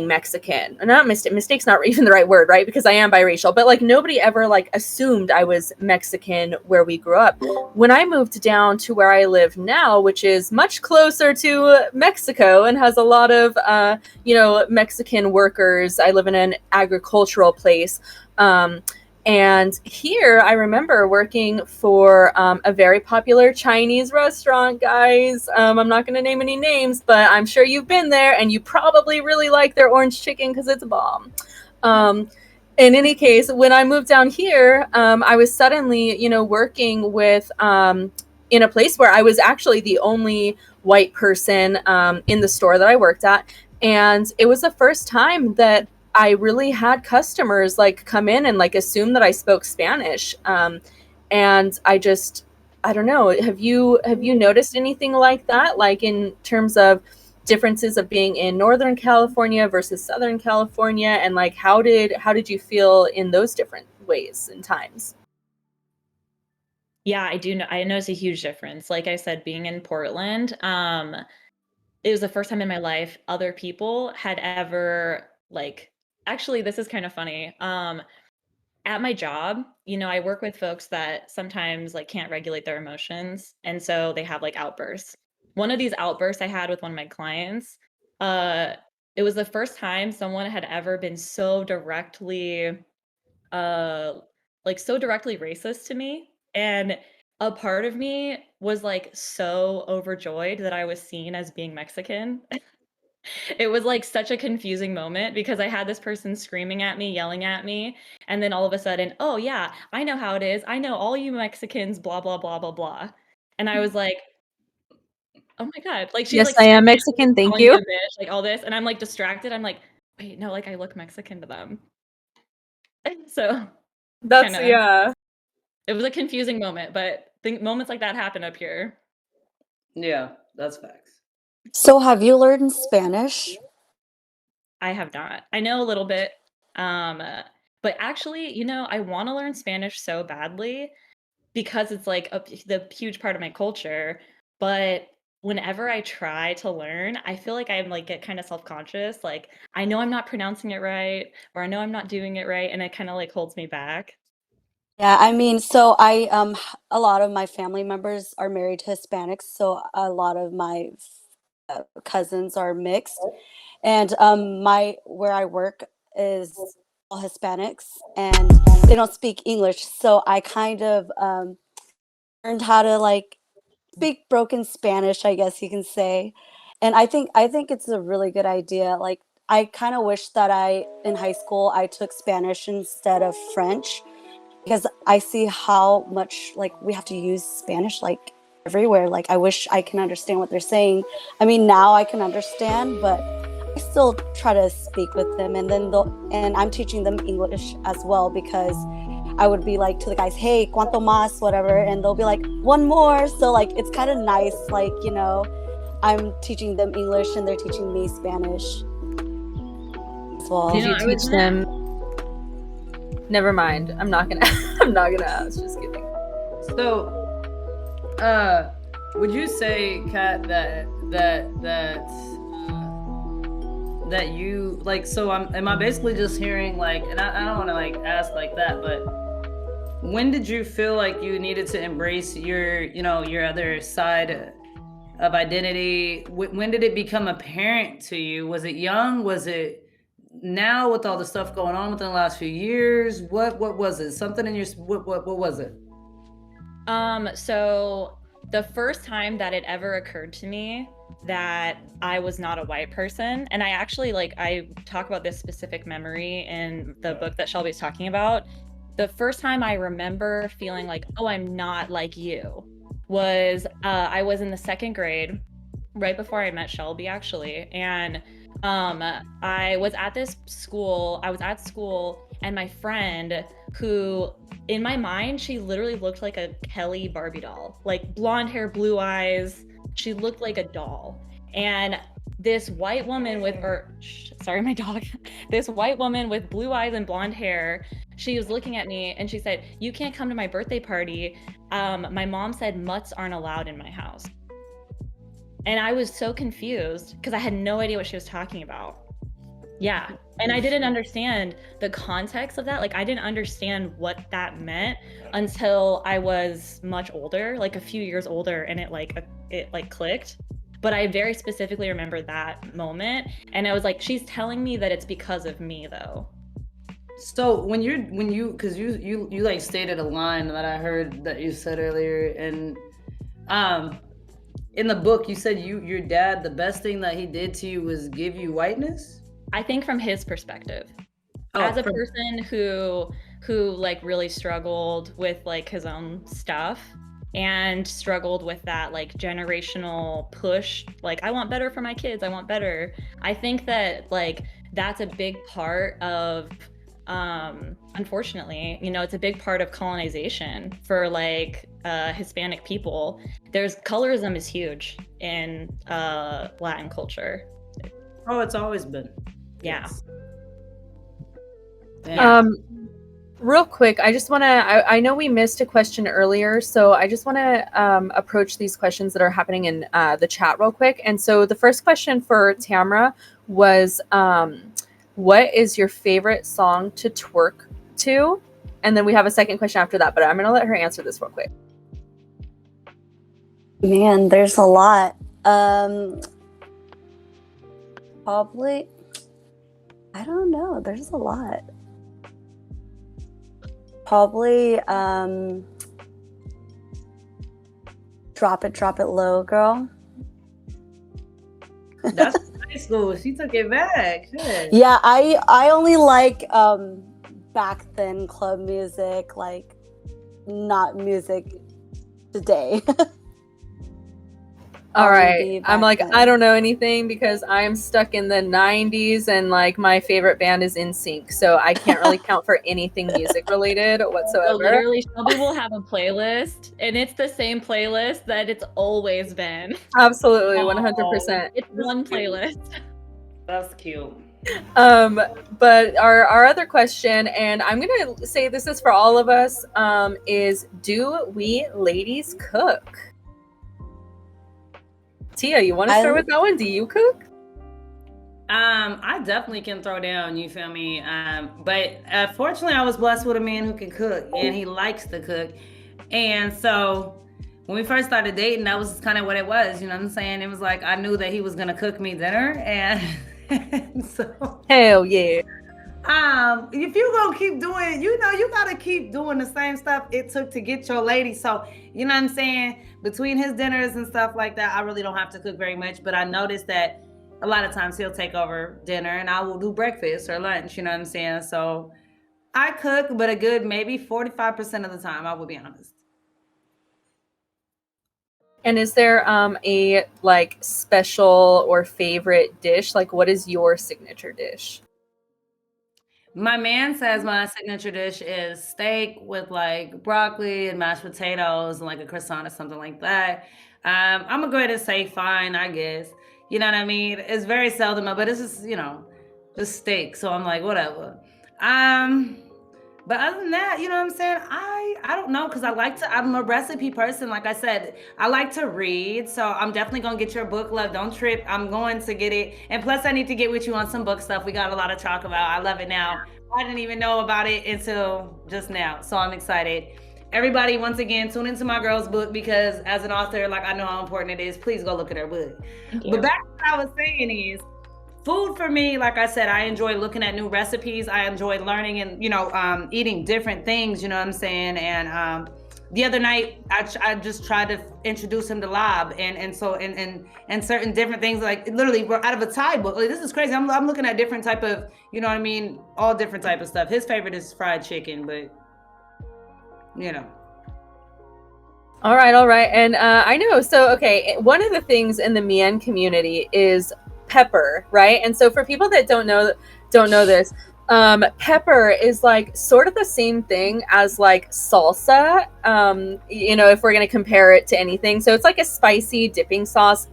Mexican. Not mistake's not even the right word, right? Because I am biracial, but like nobody ever like assumed I was Mexican where we grew up. When I moved down to where I live now, which is much closer to Mexico and has a lot of you know, Mexican workers. I live in an agricultural place. And here I remember working for a very popular Chinese restaurant, guys. I'm not going to name any names, but I'm sure you've been there and you probably really like their orange chicken because it's a bomb. In any case, when I moved down here, I was suddenly, you know, working with in a place where I was actually the only white person in the store that I worked at. And it was the first time that I really had customers like come in and like assume that I spoke Spanish. And I don't know. Have you noticed anything like that? Like in terms of differences of being in Northern California versus Southern California, and like how did you feel in those different ways and times? yeah, I do know I noticed a huge difference. Like I said, being in Portland, it was the first time in my life other people had ever like actually this is kind of funny. At my job, I work with folks that sometimes like can't regulate their emotions and so they have like outbursts. One of these outbursts I had with one of my clients, it was the first time someone had ever been so directly so directly racist to me, and a part of me was like so overjoyed that I was seen as being Mexican. It was like such a confusing moment because I had this person screaming at me, yelling at me, and then all of a sudden, "Oh yeah, I know how it is. I know all you Mexicans, blah blah blah blah blah." And I was like, "Oh my god." Like she's Yes, like I am screaming at me, Mexican. Thank calling me a you. bitch, like all this, and I'm like distracted. I'm like, "Wait, no, like I look Mexican to them." So, That's kinda yeah. it was a confusing moment, but think moments like that happen up here. Yeah, that's facts. So have you learned Spanish? I have not. I know a little bit, um, uh, but actually, I wanna learn Spanish so badly because it's like the huge part of my culture, but whenever I try to learn, I feel like I'm like get kind of self-conscious, like I know I'm not pronouncing it right or I know I'm not doing it right and it kind of like holds me back. Yeah, I mean, so a lot of my family members are married to Hispanics, so a lot of my cousins are mixed, and my where I work is all Hispanics, and they don't speak English, so I kind of learned how to like speak broken Spanish, I guess you can say. And I think it's a really good idea. Like I kind of wish that I in high school I took Spanish instead of French because I see how much like we have to use Spanish like everywhere. Like I wish I can understand what they're saying. I mean, now I can understand, but I still try to speak with them, and then and I'm teaching them English as well because I would be like to the guys, "Hey, cuánto más," whatever, and they'll be like, "One more." So like it's kind of nice, like I'm teaching them English and they're teaching me Spanish as well. Did you I was teach gonna them? Never mind. I'm not gonna. I'm not gonna ask. Just kidding. So, would you say, Kat, that you like? So, am I basically just hearing like, and I don't want to like ask like that, but when did you feel like you needed to embrace your other side of identity? When did it become apparent to you? Was it young? Was it now with all the stuff going on within the last few years? What was it? Something in your what was it? So the first time that it ever occurred to me that I was not a white person, and I actually I talk about this specific memory in the book that Shelby's talking about. The first time I remember feeling like, oh, I'm not like you was I was in the second grade, right before I met Shelby, actually. And I was at this school, I was at school, and my friend, who in my mind, she literally looked like a Kelly Barbie doll, like blonde hair, blue eyes. She looked like a doll. And this white woman sorry, my dog. This white woman with blue eyes and blonde hair, she was looking at me and she said, "You can't come to my birthday party. My mom said mutts aren't allowed in my house." And I was so confused because I had no idea what she was talking about. Yeah. And I didn't understand the context of that. Like I didn't understand what that meant until I was much older, like a few years older, and it clicked. But I very specifically remember that moment, and I was like, she's telling me that it's because of me though. So because you like stated a line that I heard that you said earlier, and in the book you said your dad, the best thing that he did to you was give you whiteness. I think from his perspective, Oh, as a person who like really struggled with like his own stuff and struggled with that like generational push, like I want better for my kids, I want better. I think that like that's a big part of unfortunately, it's a big part of colonization for like Hispanic people. There's colorism is huge in Latin culture. Oh, it's always been. Yeah. Yeah. Real quick, I just want to. I know we missed a question earlier, so I just want to approach these questions that are happening in the chat real quick. And so the first question for Tamara was, what is your favorite song to twerk to? And then we have a second question after that, but I'm going to let her answer this real quick. Man, there's a lot. Probably, I don't know. There's a lot. Probably Drop It Low, girl. That's high school. She took it back. Shit. Yeah, I only like back then club music, like not music today. All right. R&B I'm back like, then. I don't know anything because I'm stuck in the 90s and like my favorite band is NSYNC. So I can't really count for anything music related So whatsoever. literally, Shelby will have a playlist, and it's the same playlist that it's always been. Absolutely, 100%. It's one playlist. That's cute. But our other question, and I'm gonna say this is for all of us, is do we ladies cook? Tia, you want to start with that one? Do you cook? I definitely can throw down, you feel me? But fortunately, I was blessed with a man who can cook, and he likes to cook. And so when we first started dating, that was kind of what it was. You know what I'm saying? It was like I knew that he was gonna cook me dinner, and so hell yeah. If you gonna keep doing, you gotta keep doing the same stuff it took to get your lady. So you know what I'm saying? Between his dinners and stuff like that, I really don't have to cook very much. But I noticed that a lot of times he'll take over dinner and I will do breakfast or lunch, you know what I'm saying? So I cook, but a good maybe 45% of the time, I will be honest. And is there a like special or favorite dish? Like what is your signature dish? My man says my signature dish is steak with like broccoli and mashed potatoes and like a croissant or something like that. I'm gonna go ahead and say fine, I guess. You know what I mean? It's very seldom, but it's just, just steak. So I'm like, whatever. But other than that, you know what I'm saying? I don't know, because I'm a recipe person. Like I said, I like to read. So I'm definitely gonna get your book, love. Don't trip. I'm going to get it. And plus I need to get with you on some book stuff. We got a lot to talk about. I love it now. I didn't even know about it until just now. So I'm excited. Everybody, once again, tune into my girl's book, because as an author, like, I know how important it is. Please go look at her book. But back to what I was saying is, food for me, like I said, I enjoy looking at new recipes. I enjoy learning and, eating different things, you know what I'm saying? And the other night, I just tried to introduce him to lob and certain different things, like literally we're out of a Thai book. Like, this is crazy. I'm looking at different type of, you know what I mean? All different type of stuff. His favorite is fried chicken, but All right. And I know. So, okay, one of the things in the Mien community is pepper, right? And so for people that don't know this, pepper is like sort of the same thing as like salsa, if we're going to compare it to anything. So it's like a spicy dipping sauce.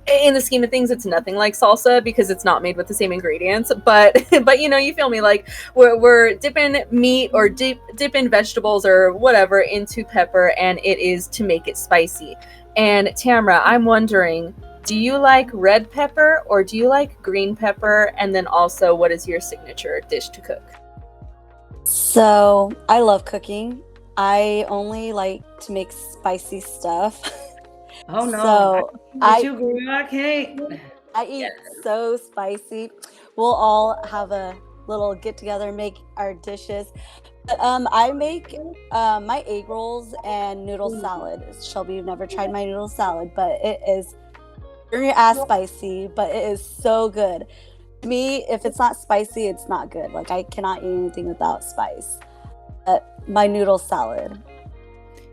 In the scheme of things, it's nothing like salsa because it's not made with the same ingredients, but you feel me, like we're dipping meat or dipping vegetables or whatever into pepper, and it is to make it spicy. And Tamara, I'm wondering, do you like red pepper or do you like green pepper? And then also, what is your signature dish to cook? So I love cooking. I only like to make spicy stuff. Oh no! So I can't. I eat so spicy. We'll all have a little get together, make our dishes. But I make my egg rolls and noodle salad. Shelby, you've never tried my noodle salad, but it is very ass spicy, but it is so good. To me, if it's not spicy, it's not good. Like, I cannot eat anything without spice. But my noodle salad.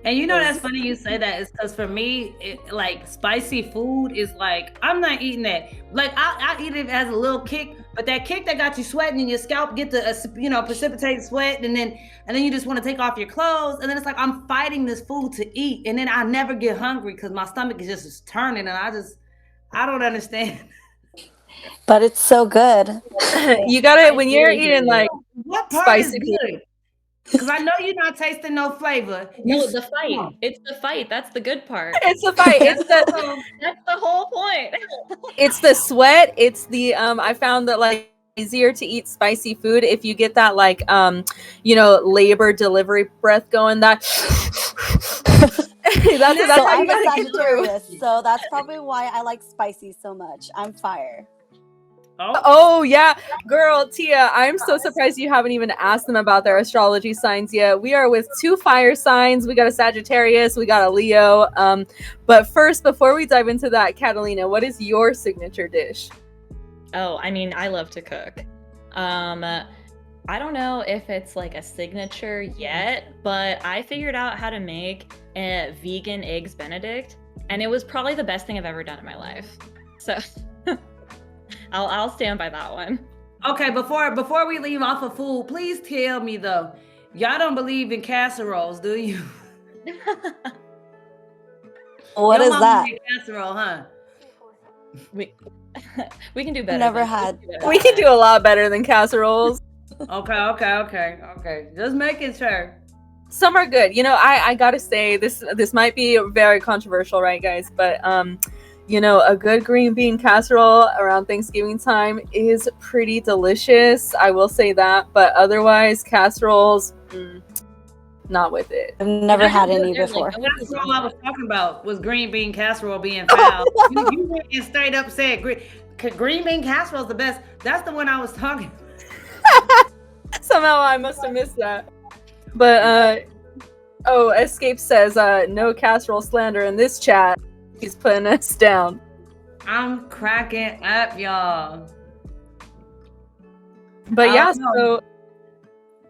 And that's funny you say that, is because for me, like, spicy food is like, I'm not eating that. Like, I eat it as a little kick, but that kick that got you sweating and your scalp get the precipitate sweat, and then you just want to take off your clothes, and then it's like I'm fighting this food to eat, and then I never get hungry because my stomach is just turning, and I don't understand. But it's so good. You got it when you're eating like what part spicy is good? Because I know you're not tasting no flavor. No, the fight. It's the fight. That's the good part. It's the fight. It's that's the whole point. It's the sweat. It's the I found that like easier to eat spicy food if you get that like labor delivery breath going. That that's so I'm a how you Sagittarius, so that's probably why I like spicy so much. I'm fire. Oh yeah, girl, Tia, I'm so surprised you haven't even asked them about their astrology signs yet. We are with 2 fire signs. We got a Sagittarius, we got a Leo. But first, before we dive into that, Catalina, what is your signature dish? Oh, I mean, I love to cook. I don't know if it's like a signature yet, but I figured out how to make a vegan eggs Benedict, and it was probably the best thing I've ever done in my life. So I'll stand by that one. Okay, before we leave off of food, please tell me though, y'all don't believe in casseroles, do you? What Your is mama that? made casserole, huh? We we can do better. Never than- had. We can do a lot better than casseroles. Okay. Just making sure. Some are good. You know, I gotta say this might be very controversial, right, guys? But you know, a good green bean casserole around Thanksgiving time is pretty delicious. I will say that. But otherwise, casseroles, not with it. I've never had any They're before. like, That's all I was talking about was green bean casserole being foul. You went and straight up said green bean casserole is the best. That's the one I was talking about. Somehow I must have missed that. But Escape says no casserole slander in this chat. He's putting us down. I'm cracking up, y'all. But yeah, so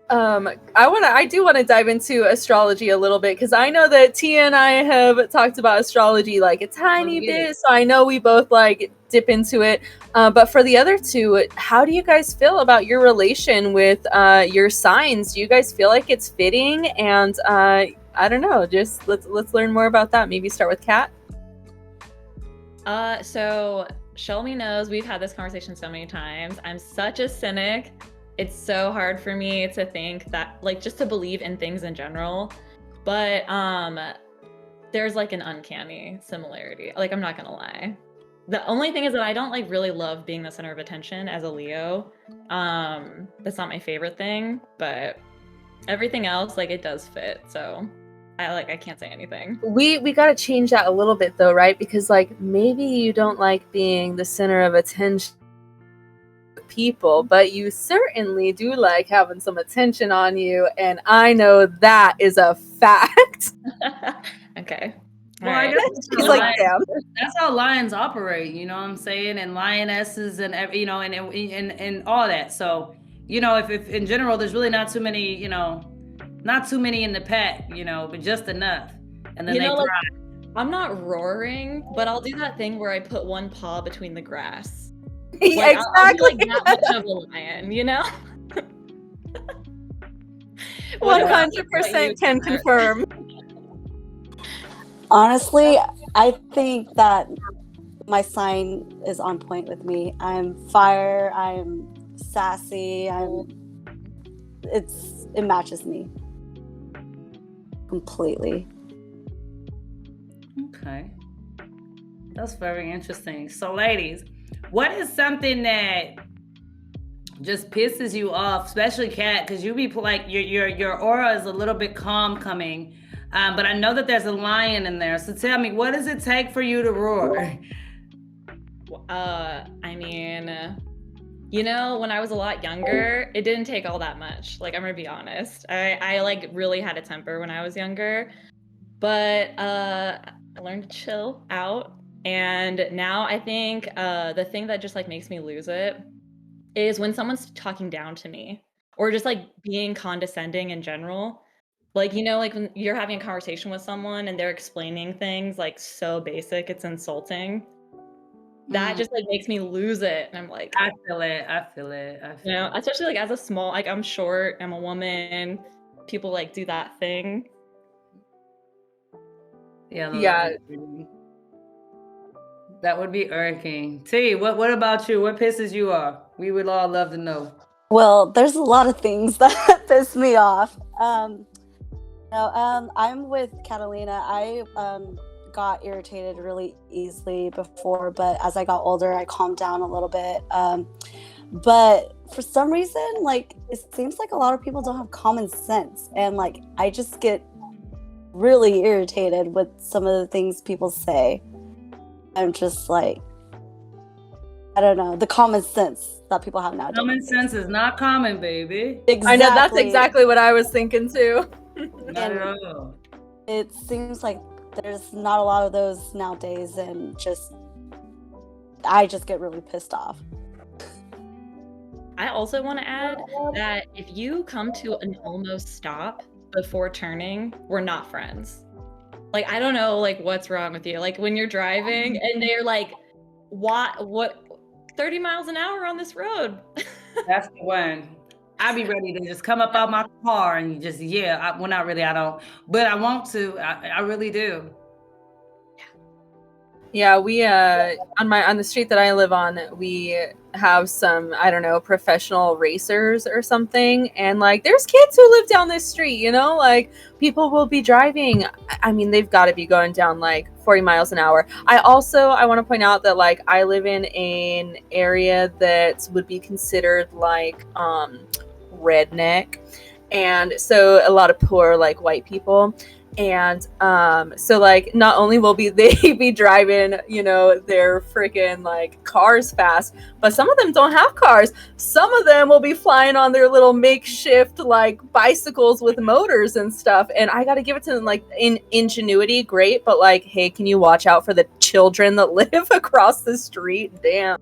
I do want to dive into astrology a little bit, because I know that Tia and I have talked about astrology like a tiny bit, so I know we both like dip into it. But for the other two, how do you guys feel about your relation with your signs? Do you guys feel like it's fitting? And I don't know, just let's learn more about that. Maybe start with Kat. So Shelby knows we've had this conversation so many times. I'm such a cynic. It's so hard for me to think that, like, just to believe in things in general. But there's like an uncanny similarity. Like, I'm not gonna lie. The only thing is that I don't like really love being the center of attention as a Leo. That's not my favorite thing, but everything else, like, it does fit. So I can't say anything. We got to change that a little bit though, right? Because like maybe you don't like being the center of attention to people, but you certainly do like having some attention on you, and I know that is a fact. Okay. Well, All right. I guess She's like, damn. that's how lions operate, you know what I'm saying? And lionesses and you know, and all that. So, you know, if in general there's really not too many, you know, not too many in the pack, you know, but just enough. And then You they know, thrive. like, I'm not roaring, but I'll do that thing where I put one paw between the grass. Yeah, Like, I'll be exactly. like that much of a lion, you know? 100% can confirm. Honestly, I think that my sign is on point with me. I'm fire, I'm sassy, it matches me completely. Okay. That's very interesting. So ladies, what is something that just pisses you off, especially Kat, because you be like your aura is a little bit calm coming, but I know that there's a lion in there. So tell me, what does it take for you to roar? I mean, you know, when I was a lot younger, it didn't take all that much. Like, I'm gonna be honest. I like really had a temper when I was younger, but I learned to chill out. And now I think the thing that just like makes me lose it is when someone's talking down to me or just like being condescending in general. Like, you know, like when you're having a conversation with someone and they're explaining things like so basic, it's insulting. That just like makes me lose it. And I'm like, I feel it. you know, especially like as a small, like I'm short, I'm a woman, people like do that thing. Yeah. That would be irking. T, what about you? What pisses you off? We would all love to know. Well, there's a lot of things that piss me off. I'm with Catalina. I got irritated really easily before, but as I got older, I calmed down a little bit. But for some reason, like, it seems like a lot of people don't have common sense, and like I just get really irritated with some of the things people say. I'm just like, I don't know, the common sense that people have nowadays. Common sense is not common, baby. Exactly. I know, that's exactly what I was thinking too. Not at all. It seems like there's not a lot of those nowadays, and I just get really pissed off. I also want to add that if you come to an almost stop before turning, we're not friends. Like, I don't know, like, what's wrong with you? Like, when you're driving and they're like, what 30 miles an hour on this road? That's the one. I'd be ready to just come up out my car and just, well, not really, I don't, but I want to. I really do. Yeah, we on the street that I live on, we have some, I don't know, professional racers or something, and like there's kids who live down this street, you know, like people will be driving. I mean, they've got to be going down like 40 miles an hour. I want to point out that like I live in an area that would be considered like redneck, and so a lot of poor like white people. And so like not only will they be driving, you know, their freaking like cars fast, but some of them don't have cars. Some of them will be flying on their little makeshift like bicycles with motors and stuff. And I got to give it to them, like, in ingenuity, great, but like, hey, can you watch out for the children that live across the street? Damn,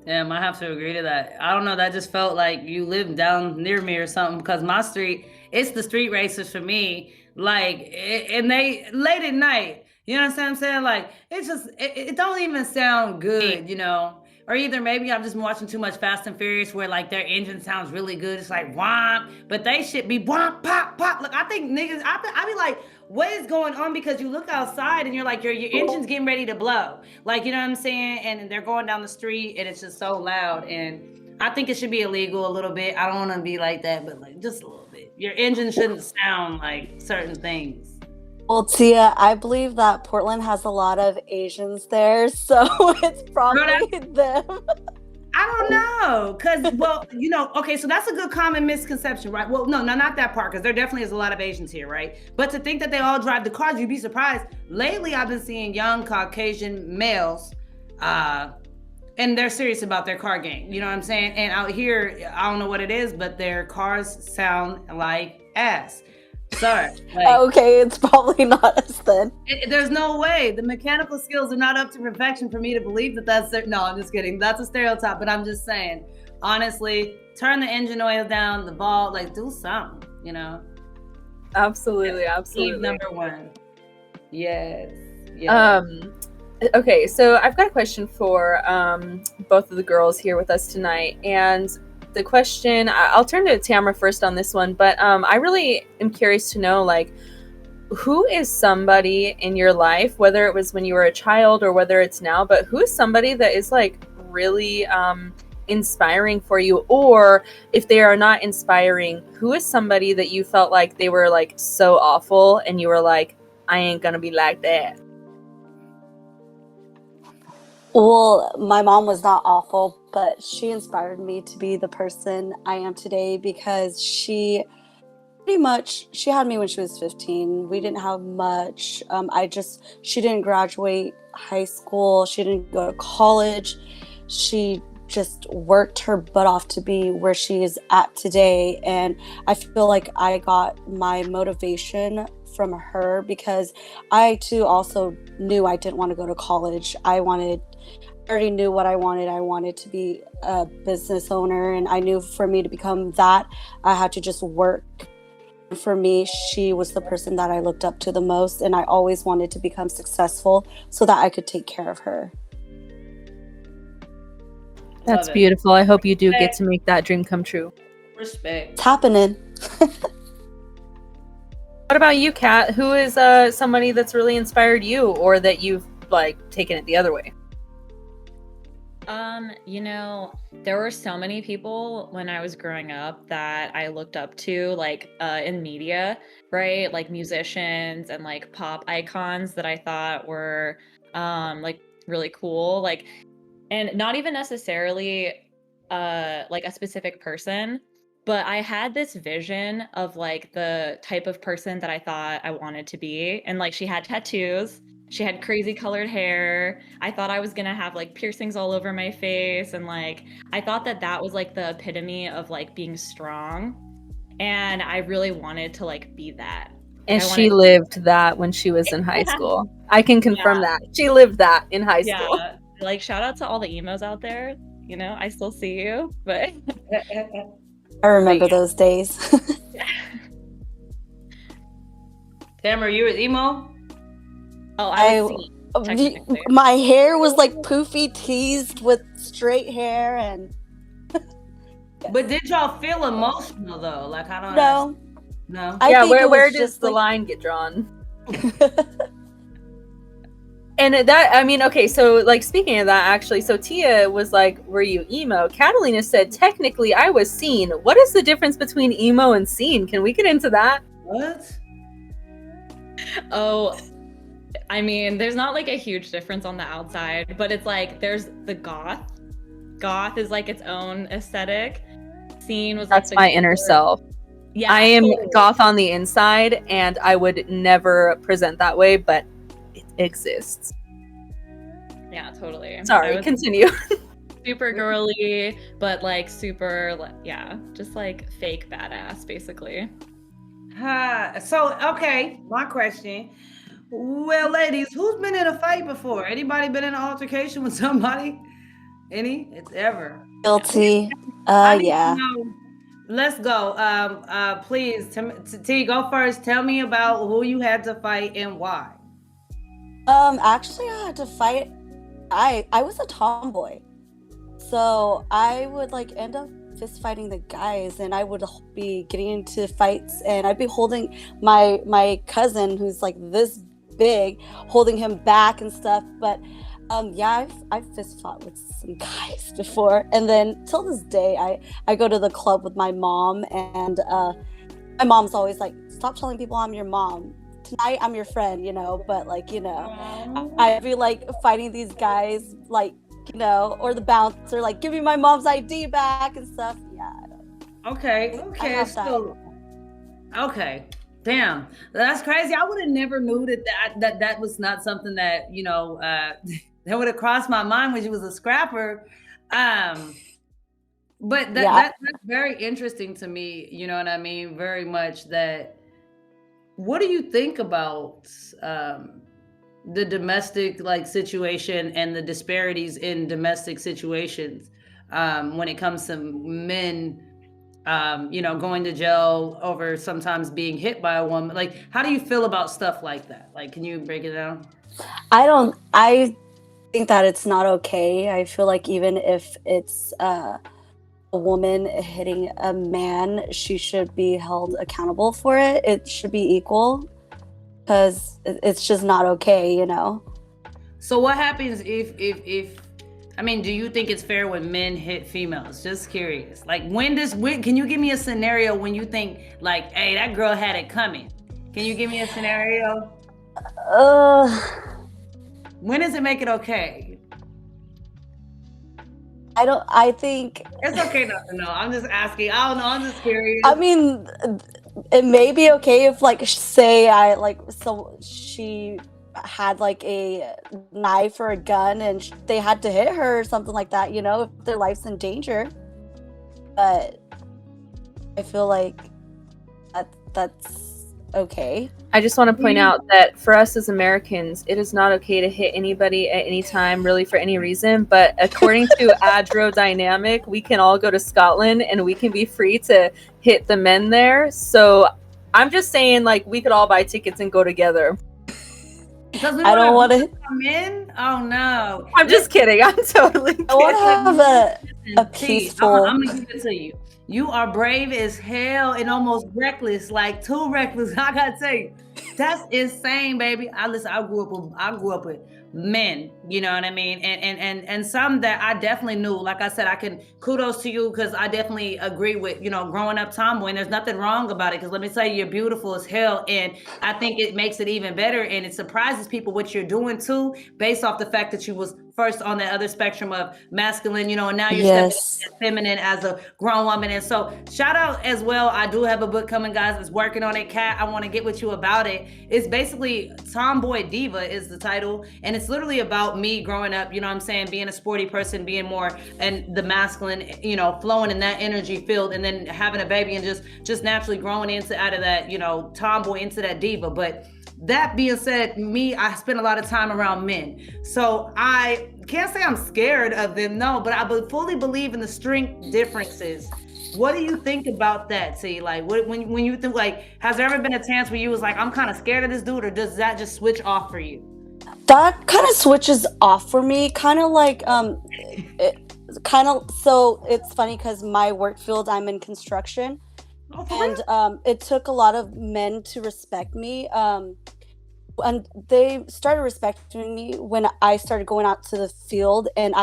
I have to agree to that. I don't know, that just felt like you live down near me or something, because my street, it's the street racers for me. Like, and they late at night, you know what I'm saying? Like, it's just, it don't even sound good, you know? Or either maybe I'm just watching too much Fast and Furious where like their engine sounds really good. It's like womp, but they should be womp, pop, pop. Look, I think niggas, I be like, what is going on? Because you look outside and you're like, your engine's getting ready to blow. Like, you know what I'm saying? And they're going down the street and it's just so loud. And I think it should be illegal a little bit. I don't want to be like that, but like just a little bit. Your engine shouldn't sound like certain things. Well, Tia, I believe that Portland has a lot of Asians there, so it's probably them. I don't know, because, well, you know, okay, so that's a good common misconception, right? Well, no, not that part, because there definitely is a lot of Asians here, right? But to think that they all drive the cars, you'd be surprised. Lately, I've been seeing young Caucasian males, and they're serious about their car game, you know what I'm saying? And out here, I don't know what it is, but their cars sound like ass. Sorry. Like, okay, it's probably not us then. There's no way. The mechanical skills are not up to perfection for me to believe that that's no, I'm just kidding. That's a stereotype, but I'm just saying, honestly, turn the engine oil down, the ball, like do something, you know? absolutely. Number one. Yes. Okay, so I've got a question for both of the girls here with us tonight, and the question, I'll turn to Tamara first on this one, but I really am curious to know, like, who is somebody in your life, whether it was when you were a child or whether it's now, but who is somebody that is like really inspiring for you? Or if they are not inspiring, who is somebody that you felt like they were like so awful and you were like, I ain't gonna be like that? Well, my mom was not awful, but she inspired me to be the person I am today, because she had me when she was 15. We didn't have much. She didn't graduate high school. She didn't go to college. She just worked her butt off to be where she is at today. And I feel like I got my motivation from her, because I too also knew I didn't want to go to college. I already knew what I wanted. I wanted to be a business owner, and I knew for me to become that, I had to just work. For me, she was the person that I looked up to the most, and I always wanted to become successful so that I could take care of her. That's beautiful. I hope you do get to make that dream come true. Respect. It's happening. What about you, Kat? Who is somebody that's really inspired you, or that you've like taken it the other way? You know, there were so many people when I was growing up that I looked up to, like in media, right? Like musicians and like pop icons that I thought were like really cool. Like, and not even necessarily like a specific person, but I had this vision of like the type of person that I thought I wanted to be. And like she had tattoos. She had crazy colored hair. I thought I was gonna have like piercings all over my face, and like I thought that was like the epitome of like being strong, and I really wanted to like be that. And I she wanted lived that when she was in high school. I can confirm that. She lived that in high school. Yeah, like shout out to all the emos out there. You know, I still see you, but I remember those days. Tamara, you was emo? oh, I was seen, technically. My hair was like poofy teased with straight hair, and But did y'all feel emotional though? Like I don't no. No. I Yeah, think it where was does just the like, line get drawn? And that, I mean, okay, so like speaking of that, actually, so Tia was like, were you emo? Catalina said, technically, I was seen. What is the difference between emo and seen? Can we get into that? What? Oh, I mean, there's not like a huge difference on the outside, but it's like there's the goth. Goth is like its own aesthetic. Scene was like That's my inner self. Yeah, I am totally. goth on the inside, and I would never present that way, but it exists. Yeah, totally. Sorry, continue. Super girly, but like super, yeah, just like fake badass, basically. So, okay, my question. Well, ladies, who's been in a fight before? Anybody been in an altercation with somebody? Any? It's ever. guilty. I need to Yeah. know. Let's go. Please, T, go first. Tell me about who you had to fight and why. Actually, I had to fight. I was a tomboy, so I would like end up fist fighting the guys, and I would be getting into fights, and I'd be holding my cousin, who's like this big, holding him back and stuff. But yeah, I've fist fought with some guys before, and then till this day, I go to the club with my mom, and my mom's always like, "Stop telling people I'm your mom. Tonight I'm your friend," you know. But like, you know, I'd be like fighting these guys, like, you know, or the bouncer, like, "Give me my mom's ID back" and stuff. Yeah. Okay. So, okay. Damn, that's crazy. I would have never knew that was not something that, you know, that would have crossed my mind when she was a scrapper. But that's very interesting to me. You know what I mean? Very much that. What do you think about the domestic like situation and the disparities in domestic situations when it comes to men, you know, going to jail over sometimes being hit by a woman? Like, how do you feel about stuff like that? Like, can you break it down? I think that it's not okay. I feel like even if it's a woman hitting a man, she should be held accountable for it. It should be equal, because it's just not okay, you know. So what happens if I mean, do you think it's fair when men hit females? Just curious. Like, when can you give me a scenario when you think like, hey, that girl had it coming? Can you give me a scenario? When does it make it okay? I think it's okay not to know. I'm just asking. I don't know. I'm just curious. I mean, it may be okay if, like, say she had like a knife or a gun and they had to hit her or something like that, you know, if their life's in danger. But I feel like that's okay. I just want to point out that for us as Americans, it is not okay to hit anybody at any time, really, for any reason. But according to Adrodynamic, we can all go to Scotland and we can be free to hit the men there. So I'm just saying, like, we could all buy tickets and go together. I don't want to men. Oh no! I'm just kidding. I'm totally kidding. I want to have a peaceful. I'm gonna give it to you. You are brave as hell and almost reckless, like too reckless. I gotta tell you, that's insane, baby. I grew up with men, you know what I mean, and some that I definitely knew. Like I said, I can kudos to you because I definitely agree with, you know, growing up tomboy, and there's nothing wrong about it. Because let me tell you, you're beautiful as hell, and I think it makes it even better, and it surprises people what you're doing too, based off the fact that you was first on the other spectrum of masculine, and now you're Yes. stepping into feminine as a grown woman. And so shout out as well. I do have a book coming, guys. It's working on it. Kat, I want to get with you about it. It's basically Tomboy Diva is the title. And it's literally about me growing up, you know what I'm saying, being a sporty person, being more and the masculine, flowing in that energy field, and then having a baby and just naturally growing out of that, tomboy into that diva. But that being said, I spend a lot of time around men. So I can't say I'm scared of them, no, but I fully believe in the strength differences. What do you think about that, T? Like, when you think, like, has there ever been a chance where you was like, I'm kind of scared of this dude, or does that just switch off for you? That kind of switches off for me. Kind of like, so it's funny because my work field, I'm in construction. And it took a lot of men to respect me. And they started respecting me when I started going out to the field, and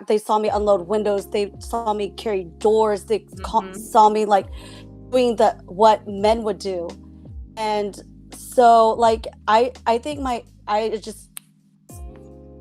they saw me unload windows. They saw me carry doors. They saw me like doing what men would do. And so like I think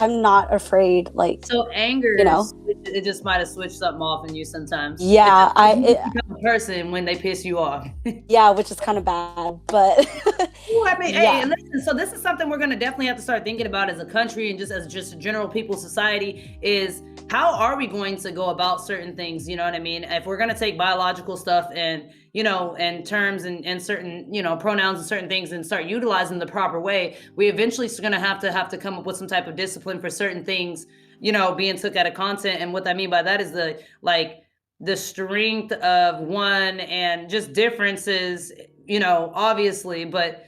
I'm not afraid. Like, so anger, it just might have switched something off in you sometimes. Yeah, you become a person when they piss you off. Yeah, which is kind of bad, but hey, listen. So this is something we're gonna definitely have to start thinking about as a country, and just general people, society, is how are we going to go about certain things? You know what I mean? If we're gonna take biological stuff and and terms and certain, pronouns and certain things and start utilizing the proper way, we eventually are going to have to come up with some type of discipline for certain things, being took out of content. And what I mean by that is the strength of one and just differences, obviously, but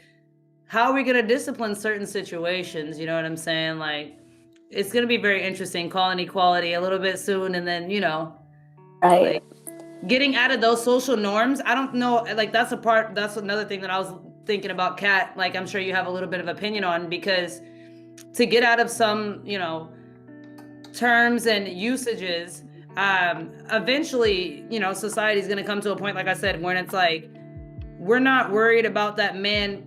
how are we going to discipline certain situations? You know what I'm saying? Like, it's going to be very interesting, calling equality a little bit soon. And then, right. Like, getting out of those social norms. I don't know, like that's another thing that I was thinking about, Kat, like I'm sure you have a little bit of opinion on, because to get out of some, terms and usages, eventually, society's going to come to a point, like I said, when it's like, we're not worried about that man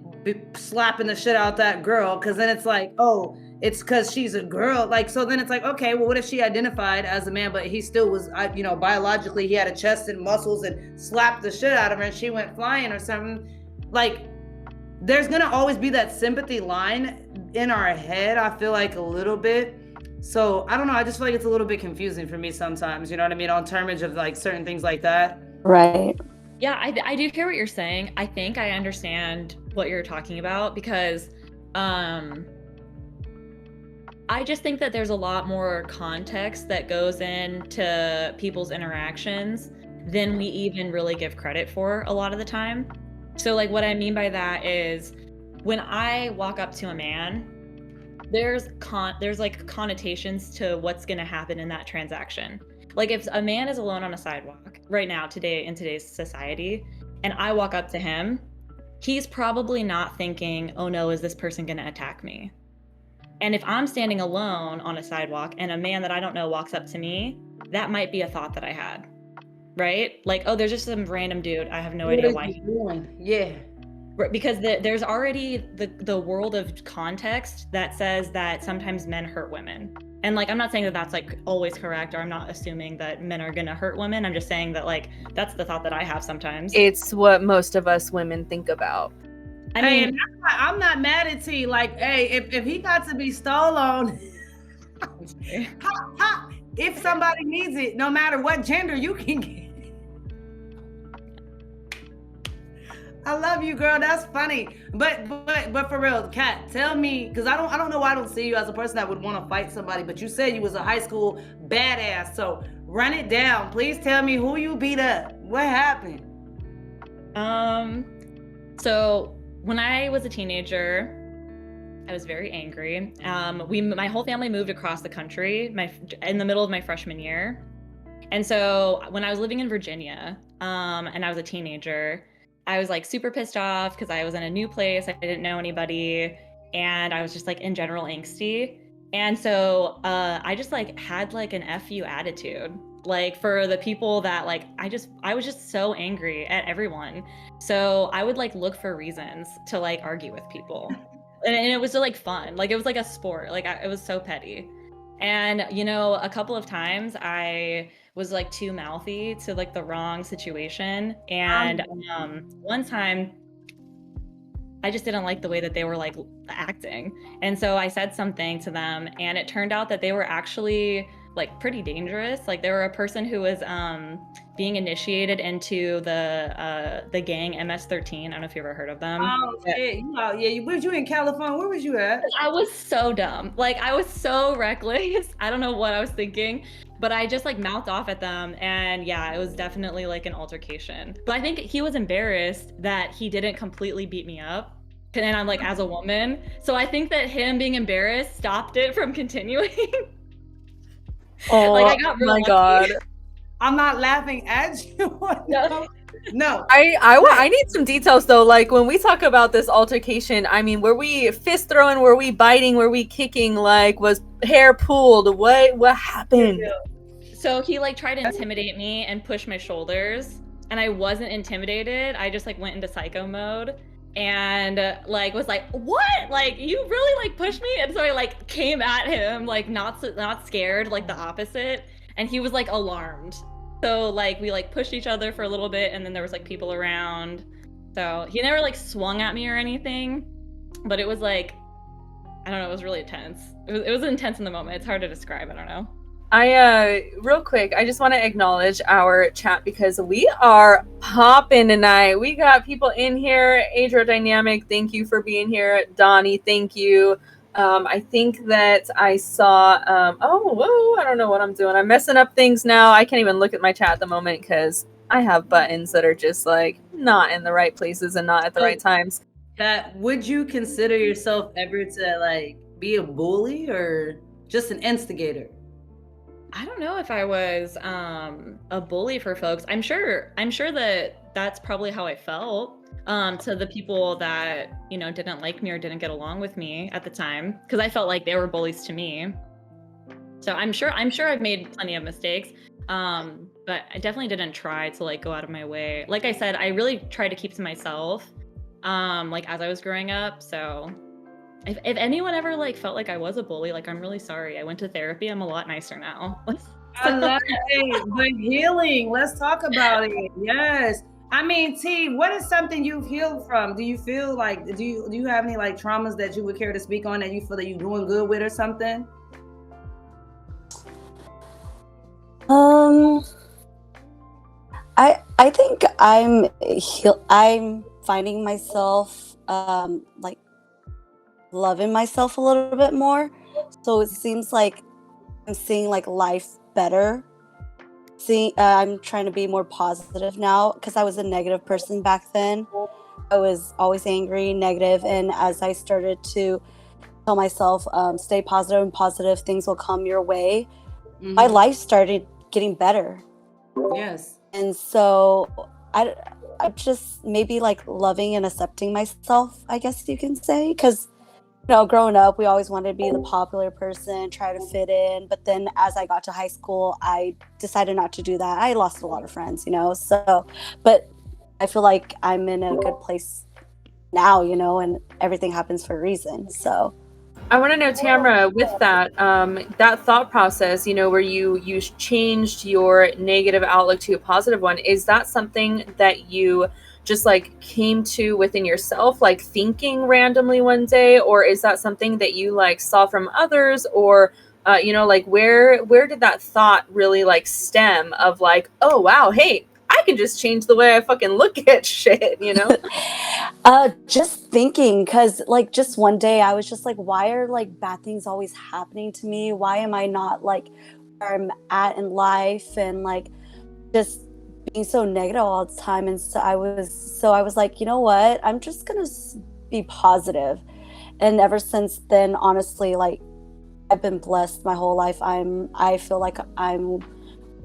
slapping the shit out that girl, because then it's like, oh, it's because she's a girl. Like, so then it's like, okay, well, what if she identified as a man, but he still was, biologically, he had a chest and muscles and slapped the shit out of her and she went flying or something. Like, there's going to always be that sympathy line in our head, I feel like, a little bit. So I don't know. I just feel like it's a little bit confusing for me sometimes, you know what I mean? On terms of like certain things like that. Right. Yeah, I do hear what you're saying. I think I understand what you're talking about, because, I just think that there's a lot more context that goes into people's interactions than we even really give credit for a lot of the time. So like what I mean by that is, when I walk up to a man, there's like connotations to what's going to happen in that transaction. Like, if a man is alone on a sidewalk right now, in today's society, and I walk up to him, he's probably not thinking, oh no, is this person going to attack me? And if I'm standing alone on a sidewalk and a man that I don't know walks up to me, that might be a thought that I had, right? Like, oh, there's just some random dude. I have no idea why. Yeah. Because there's already the world of context that says that sometimes men hurt women. And like, I'm not saying that that's like always correct, or I'm not assuming that men are gonna hurt women. I'm just saying that like, that's the thought that I have sometimes. It's what most of us women think about. I mean, I'm not mad at T. Like, hey, if he got to be stole on, if somebody needs it, no matter what gender, you can get. I love you, girl. That's funny. But for real, Kat, tell me, because I don't know why I don't see you as a person that would want to fight somebody. But you said you was a high school badass, so run it down. Please tell me who you beat up. What happened? So when I was a teenager, I was very angry. My whole family moved across the country in the middle of my freshman year. And so when I was living in Virginia, and I was a teenager, I was like super pissed off because I was in a new place. I didn't know anybody, and I was just like in general angsty. And so I just like had like an F you attitude, like for the people that like, I was just so angry at everyone. So I would like look for reasons to like argue with people. And it was like fun. Like, it was like a sport. Like, it was so petty. And, you know, a couple of times I was like too mouthy to like the wrong situation. And one time I just didn't like the way that they were like acting. And so I said something to them, and it turned out that they were actually like pretty dangerous. Like they were a person who was being initiated into the gang MS-13. I don't know if you ever heard of them. Oh shit! Where's you in California? Where was you at? I was so dumb. Like I was so reckless. I don't know what I was thinking, but I just like mouthed off at them, and yeah, it was definitely like an altercation. But I think he was embarrassed that he didn't completely beat me up, and I'm like as a woman. So I think that him being embarrassed stopped it from continuing. Oh Like I got real my lucky. God. I'm not laughing at you. No. I need some details though. Like when we talk about this altercation, I mean, were we fist throwing? Were we biting? Were we kicking? Like, was hair pulled? What happened? So he like tried to intimidate me and push my shoulders, and I wasn't intimidated. I just like went into psycho mode and like was like, what? Like you really like pushed me? And so I like came at him like not scared, like the opposite, and he was like alarmed. So like we like pushed each other for a little bit, and then there was like people around. So he never like swung at me or anything, but it was like, I don't know, it was really intense. It was intense in the moment. It's hard to describe. I don't know. Real quick, I just want to acknowledge our chat because we are popping tonight. We got people in here. Adro Dynamic, thank you for being here. Donnie, thank you. I think that I saw, I don't know what I'm doing. I'm messing up things now. I can't even look at my chat at the moment because I have buttons that are just like not in the right places and not at the right times. Kat, would you consider yourself ever to like be a bully or just an instigator? I don't know if I was a bully for folks. I'm sure that that's probably how I felt to the people that, you know, didn't like me or didn't get along with me at the time, because I felt like they were bullies to me. So I'm sure I've made plenty of mistakes, but I definitely didn't try to like go out of my way. Like I said, I really tried to keep to myself, like as I was growing up. So if anyone ever like felt like I was a bully, like I'm really sorry. I went to therapy. I'm a lot nicer now. I love it. But healing, let's talk about it. Yes. I mean, T, what is something you've healed from? Do you feel like do you have any like traumas that you would care to speak on that you feel that you're doing good with or something? I think I'm finding myself like loving myself a little bit more. So it seems like I'm seeing like life better. I'm trying to be more positive now because I was a negative person back then. I was always angry, negative, and as I started to tell myself, stay positive and positive things will come your way, my life started getting better. Yes. And so I'm just maybe like loving and accepting myself, I guess you can say, because you know, growing up, we always wanted to be the popular person, try to fit in. But then as I got to high school, I decided not to do that. I lost a lot of friends, you know, so, but I feel like I'm in a good place now, you know, and everything happens for a reason. So I want to know, Tamara, with that, that thought process, you know, where you changed your negative outlook to a positive one, is that something that you just like came to within yourself, like thinking randomly one day, or is that something that you like saw from others, or you know, like where did that thought really like stem of like, oh wow, hey, I can just change the way I fucking look at shit, you know? Just thinking, because like just one day I was just like, why are like bad things always happening to me? Why am I not like where I'm at in life, and like just being so negative all the time? And so I was like, you know what, I'm just gonna be positive. And ever since then, honestly, like I've been blessed my whole life. I feel like I'm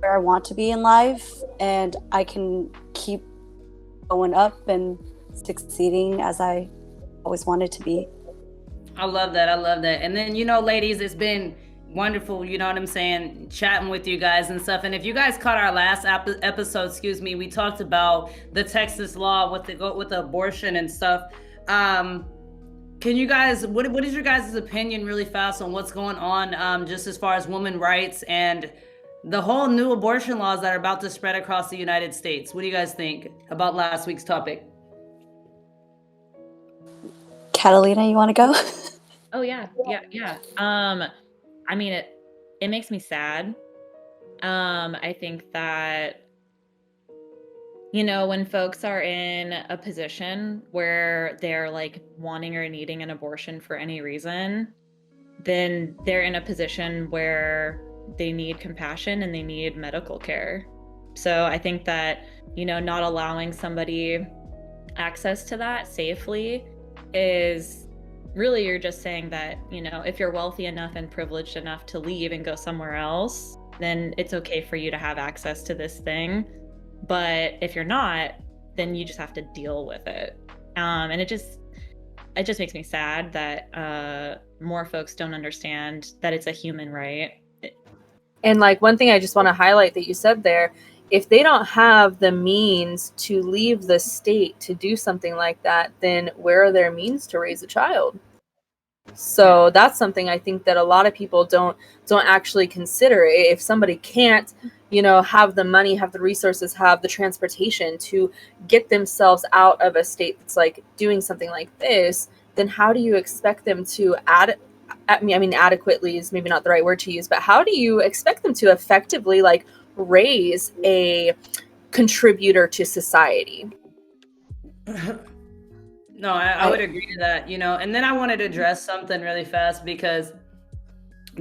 where I want to be in life, and I can keep going up and succeeding as I always wanted to be. I love that. And then, you know, ladies, it's been wonderful, you know what I'm saying, chatting with you guys and stuff. And if you guys caught our last episode, we talked about the Texas law with the abortion and stuff. Kat Can you guys, what is your guys' opinion really fast on what's going on, just as far as women rights and the whole new abortion laws that are about to spread across the United States? What do you guys think about last week's topic? Catalina, you want to go? Oh yeah. I mean, it makes me sad. I think that, when folks are in a position where they're like wanting or needing an abortion for any reason, then they're in a position where they need compassion and they need medical care. So I think that, not allowing somebody access to that safely is really, you're just saying that, if you're wealthy enough and privileged enough to leave and go somewhere else, then it's okay for you to have access to this thing. But if you're not, then you just have to deal with it. And it just makes me sad that more folks don't understand that it's a human right. And like one thing I just want to highlight that you said there, if they don't have the means to leave the state to do something like that, then where are their means to raise a child? So that's something I think that a lot of people don't actually consider. If somebody can't, have the money, have the resources, have the transportation to get themselves out of a state that's like doing something like this, then how do you expect them to adequately is maybe not the right word to use, but how do you expect them to effectively like raise a contributor to society? No, I would agree to that, and then I wanted to address something really fast because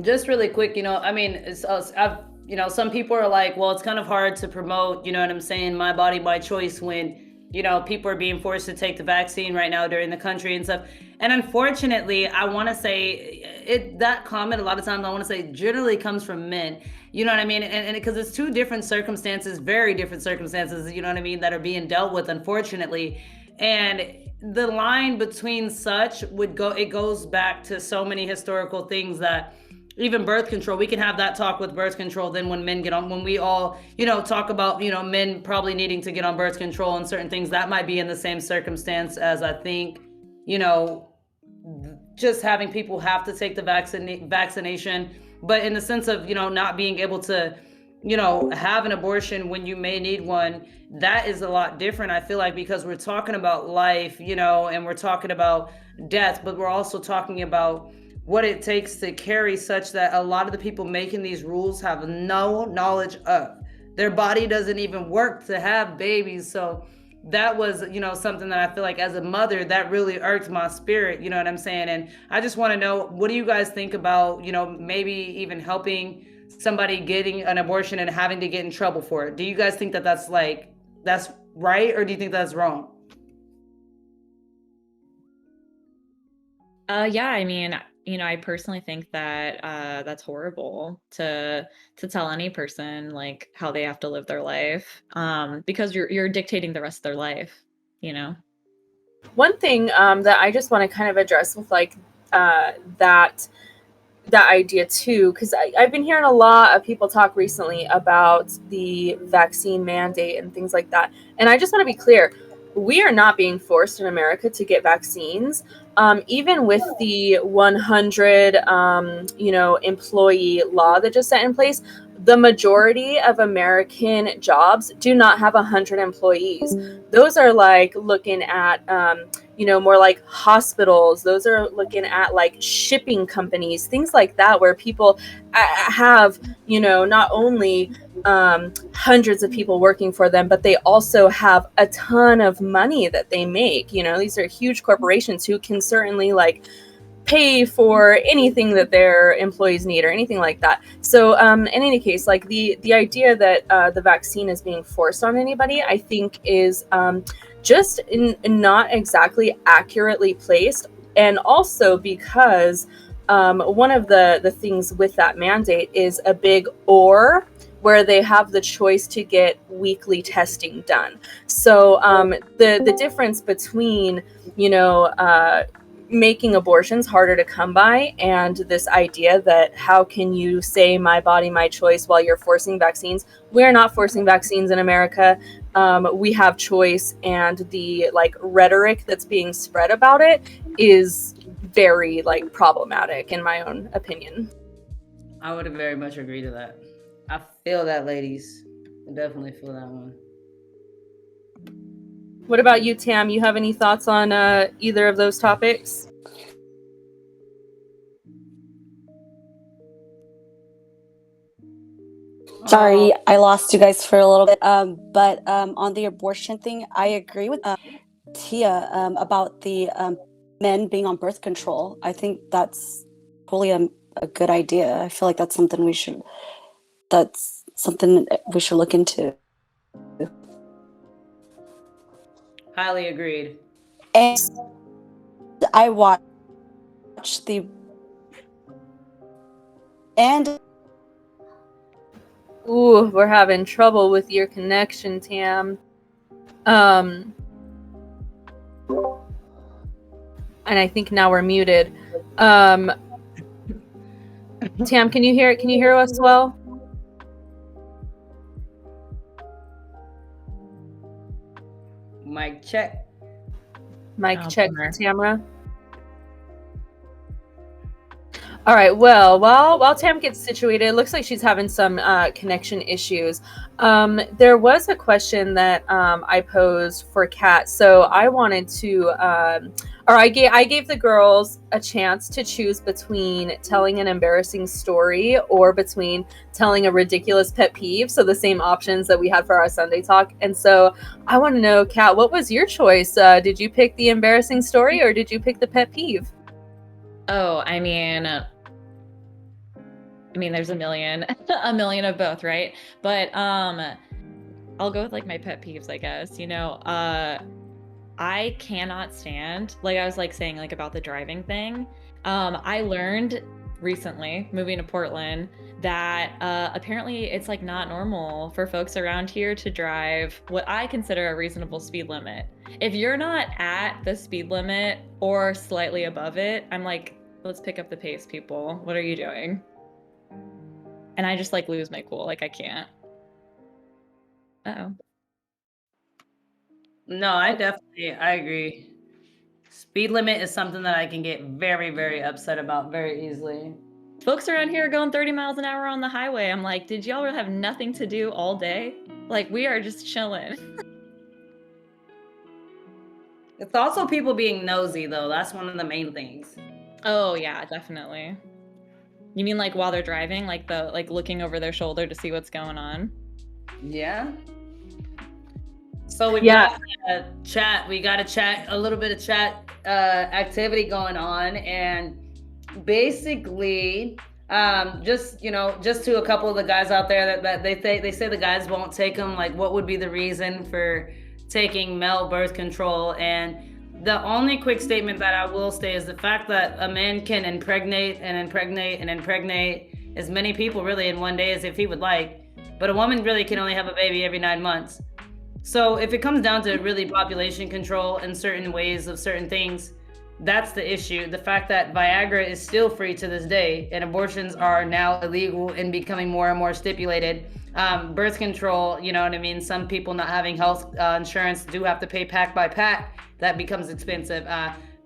just really quick, I mean, some people are like, well, it's kind of hard to promote, what I'm saying, my body, my choice when, people are being forced to take the vaccine right now during the country and stuff. And unfortunately, I want to say that comment a lot of times I want to say generally comes from men, you know what I mean? And because it's two different circumstances, very different circumstances, you know what I mean, that are being dealt with, unfortunately. And the line between such it goes back to so many historical things that even birth control, we can have that talk with birth control. Then when we all, talk about, men probably needing to get on birth control and certain things, that might be in the same circumstance as I think, just having people have to take the vaccination, but in the sense of, not being able to, have an abortion when you may need one, that is a lot different, I feel like, because we're talking about life, and we're talking about death, but we're also talking about what it takes to carry such that a lot of the people making these rules have no knowledge of. Their body doesn't even work to have babies. So that was, something that I feel like as a mother, that really irked my spirit, you know what I'm saying? And I just want to know, what do you guys think about, maybe even helping somebody getting an abortion and having to get in trouble for it? Do you guys think that that's right? Or do you think that's wrong? Yeah, I mean, I personally think that that's horrible to tell any person like how they have to live their life, because you're dictating the rest of their life, One thing that I just want to kind of address with like that idea too, because I've been hearing a lot of people talk recently about the vaccine mandate and things like that. And I just want to be clear, we are not being forced in America to get vaccines. Even with the 100, employee law that just set in place, the majority of American jobs do not have 100 employees. Those are like looking at, more like hospitals. Those are looking at like shipping companies, things like that, where people have, not only hundreds of people working for them, but they also have a ton of money that they make. These are huge corporations who can certainly like pay for anything that their employees need or anything like that. So in any case, like the idea that the vaccine is being forced on anybody, I think is just not exactly accurately placed. And also because one of the things with that mandate is a big or, where they have the choice to get weekly testing done. So the difference between, making abortions harder to come by and this idea that how can you say my body, my choice while you're forcing vaccines? We're not forcing vaccines in America. We have choice, and the like rhetoric that's being spread about it is very like problematic in my own opinion. I would very much agree to that. I feel that, ladies. I definitely feel that one. What about you, Tam? You have any thoughts on either of those topics? Sorry, I lost you guys for a little bit. But on the abortion thing, I agree with Tia about the men being on birth control. I think that's totally a good idea. I feel like that's something we should look into. Highly agreed. And I watched Ooh, we're having trouble with your connection, Tam. And I think now we're muted. Tam, can you hear us well? Mic check. Mic check for Tamara. All right, well, while Tam gets situated, it looks like she's having some connection issues. There was a question that I posed for Kat, so I wanted to, I gave the girls a chance to choose between telling an embarrassing story or between telling a ridiculous pet peeve, so the same options that we had for our Sunday talk. And so I want to know, Kat, what was your choice? Did you pick the embarrassing story or did you pick the pet peeve? Oh, I mean, there's a million of both, right? But I'll go with like my pet peeves, I guess. I cannot stand, like I was like saying like about the driving thing. I learned recently moving to Portland that apparently it's like not normal for folks around here to drive what I consider a reasonable speed limit. If you're not at the speed limit or slightly above it, I'm like, let's pick up the pace, people. What are you doing? And I just like lose my cool. Like I can't. Uh-oh. No, I agree. Speed limit is something that I can get very, very upset about very easily. Folks around here are going 30 miles an hour on the highway. I'm like, did y'all have nothing to do all day? Like, we are just chilling. It's also people being nosy, though. That's one of the main things. Oh, yeah, definitely. You mean like while they're driving, like looking over their shoulder to see what's going on? Yeah. So we got a chat. We got a little bit of chat activity going on, and basically, just to a couple of the guys out there that they say the guys won't take them. Like, what would be the reason for taking male birth control? And the only quick statement that I will say is the fact that a man can impregnate as many people really in one day as if he would like, but a woman really can only have a baby every 9 months. So if it comes down to really population control in certain ways of certain things, that's the issue. The fact that Viagra is still free to this day and abortions are now illegal and becoming more and more stipulated. Birth control, you know what I mean? Some people not having health insurance do have to pay pack by pack. That becomes expensive.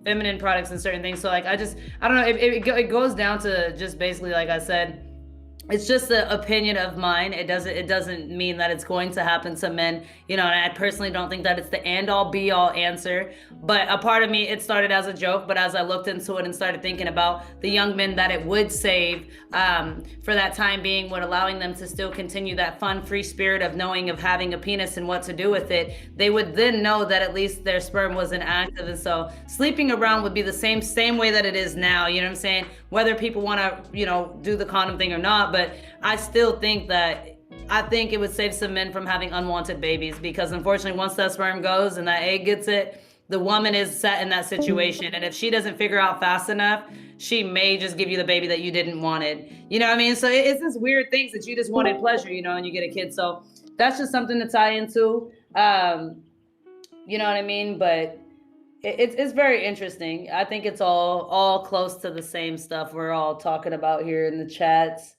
Feminine products and certain things. So like, I don't know. It goes down to just basically, like I said, it's just an opinion of mine. It doesn't mean that it's going to happen to men, and I personally don't think that it's the end all be all answer. But a part of me, it started as a joke, but as I looked into it and started thinking about the young men that it would save for that time being, would allowing them to still continue that fun, free spirit of knowing of having a penis and what to do with it, they would then know that at least their sperm wasn't active. And so sleeping around would be the same way that it is now, you know what I'm saying? Whether people want to, do the condom thing or not, but I still think it would save some men from having unwanted babies, because unfortunately once that sperm goes and that egg gets it, the woman is set in that situation, and if she doesn't figure out fast enough, she may just give you the baby that you didn't wanted. You know what I mean? So it's just weird things that you just wanted pleasure, and you get a kid. So that's just something to tie into. You know what I mean? But it's very interesting. I think it's all close to the same stuff we're all talking about here in the chats.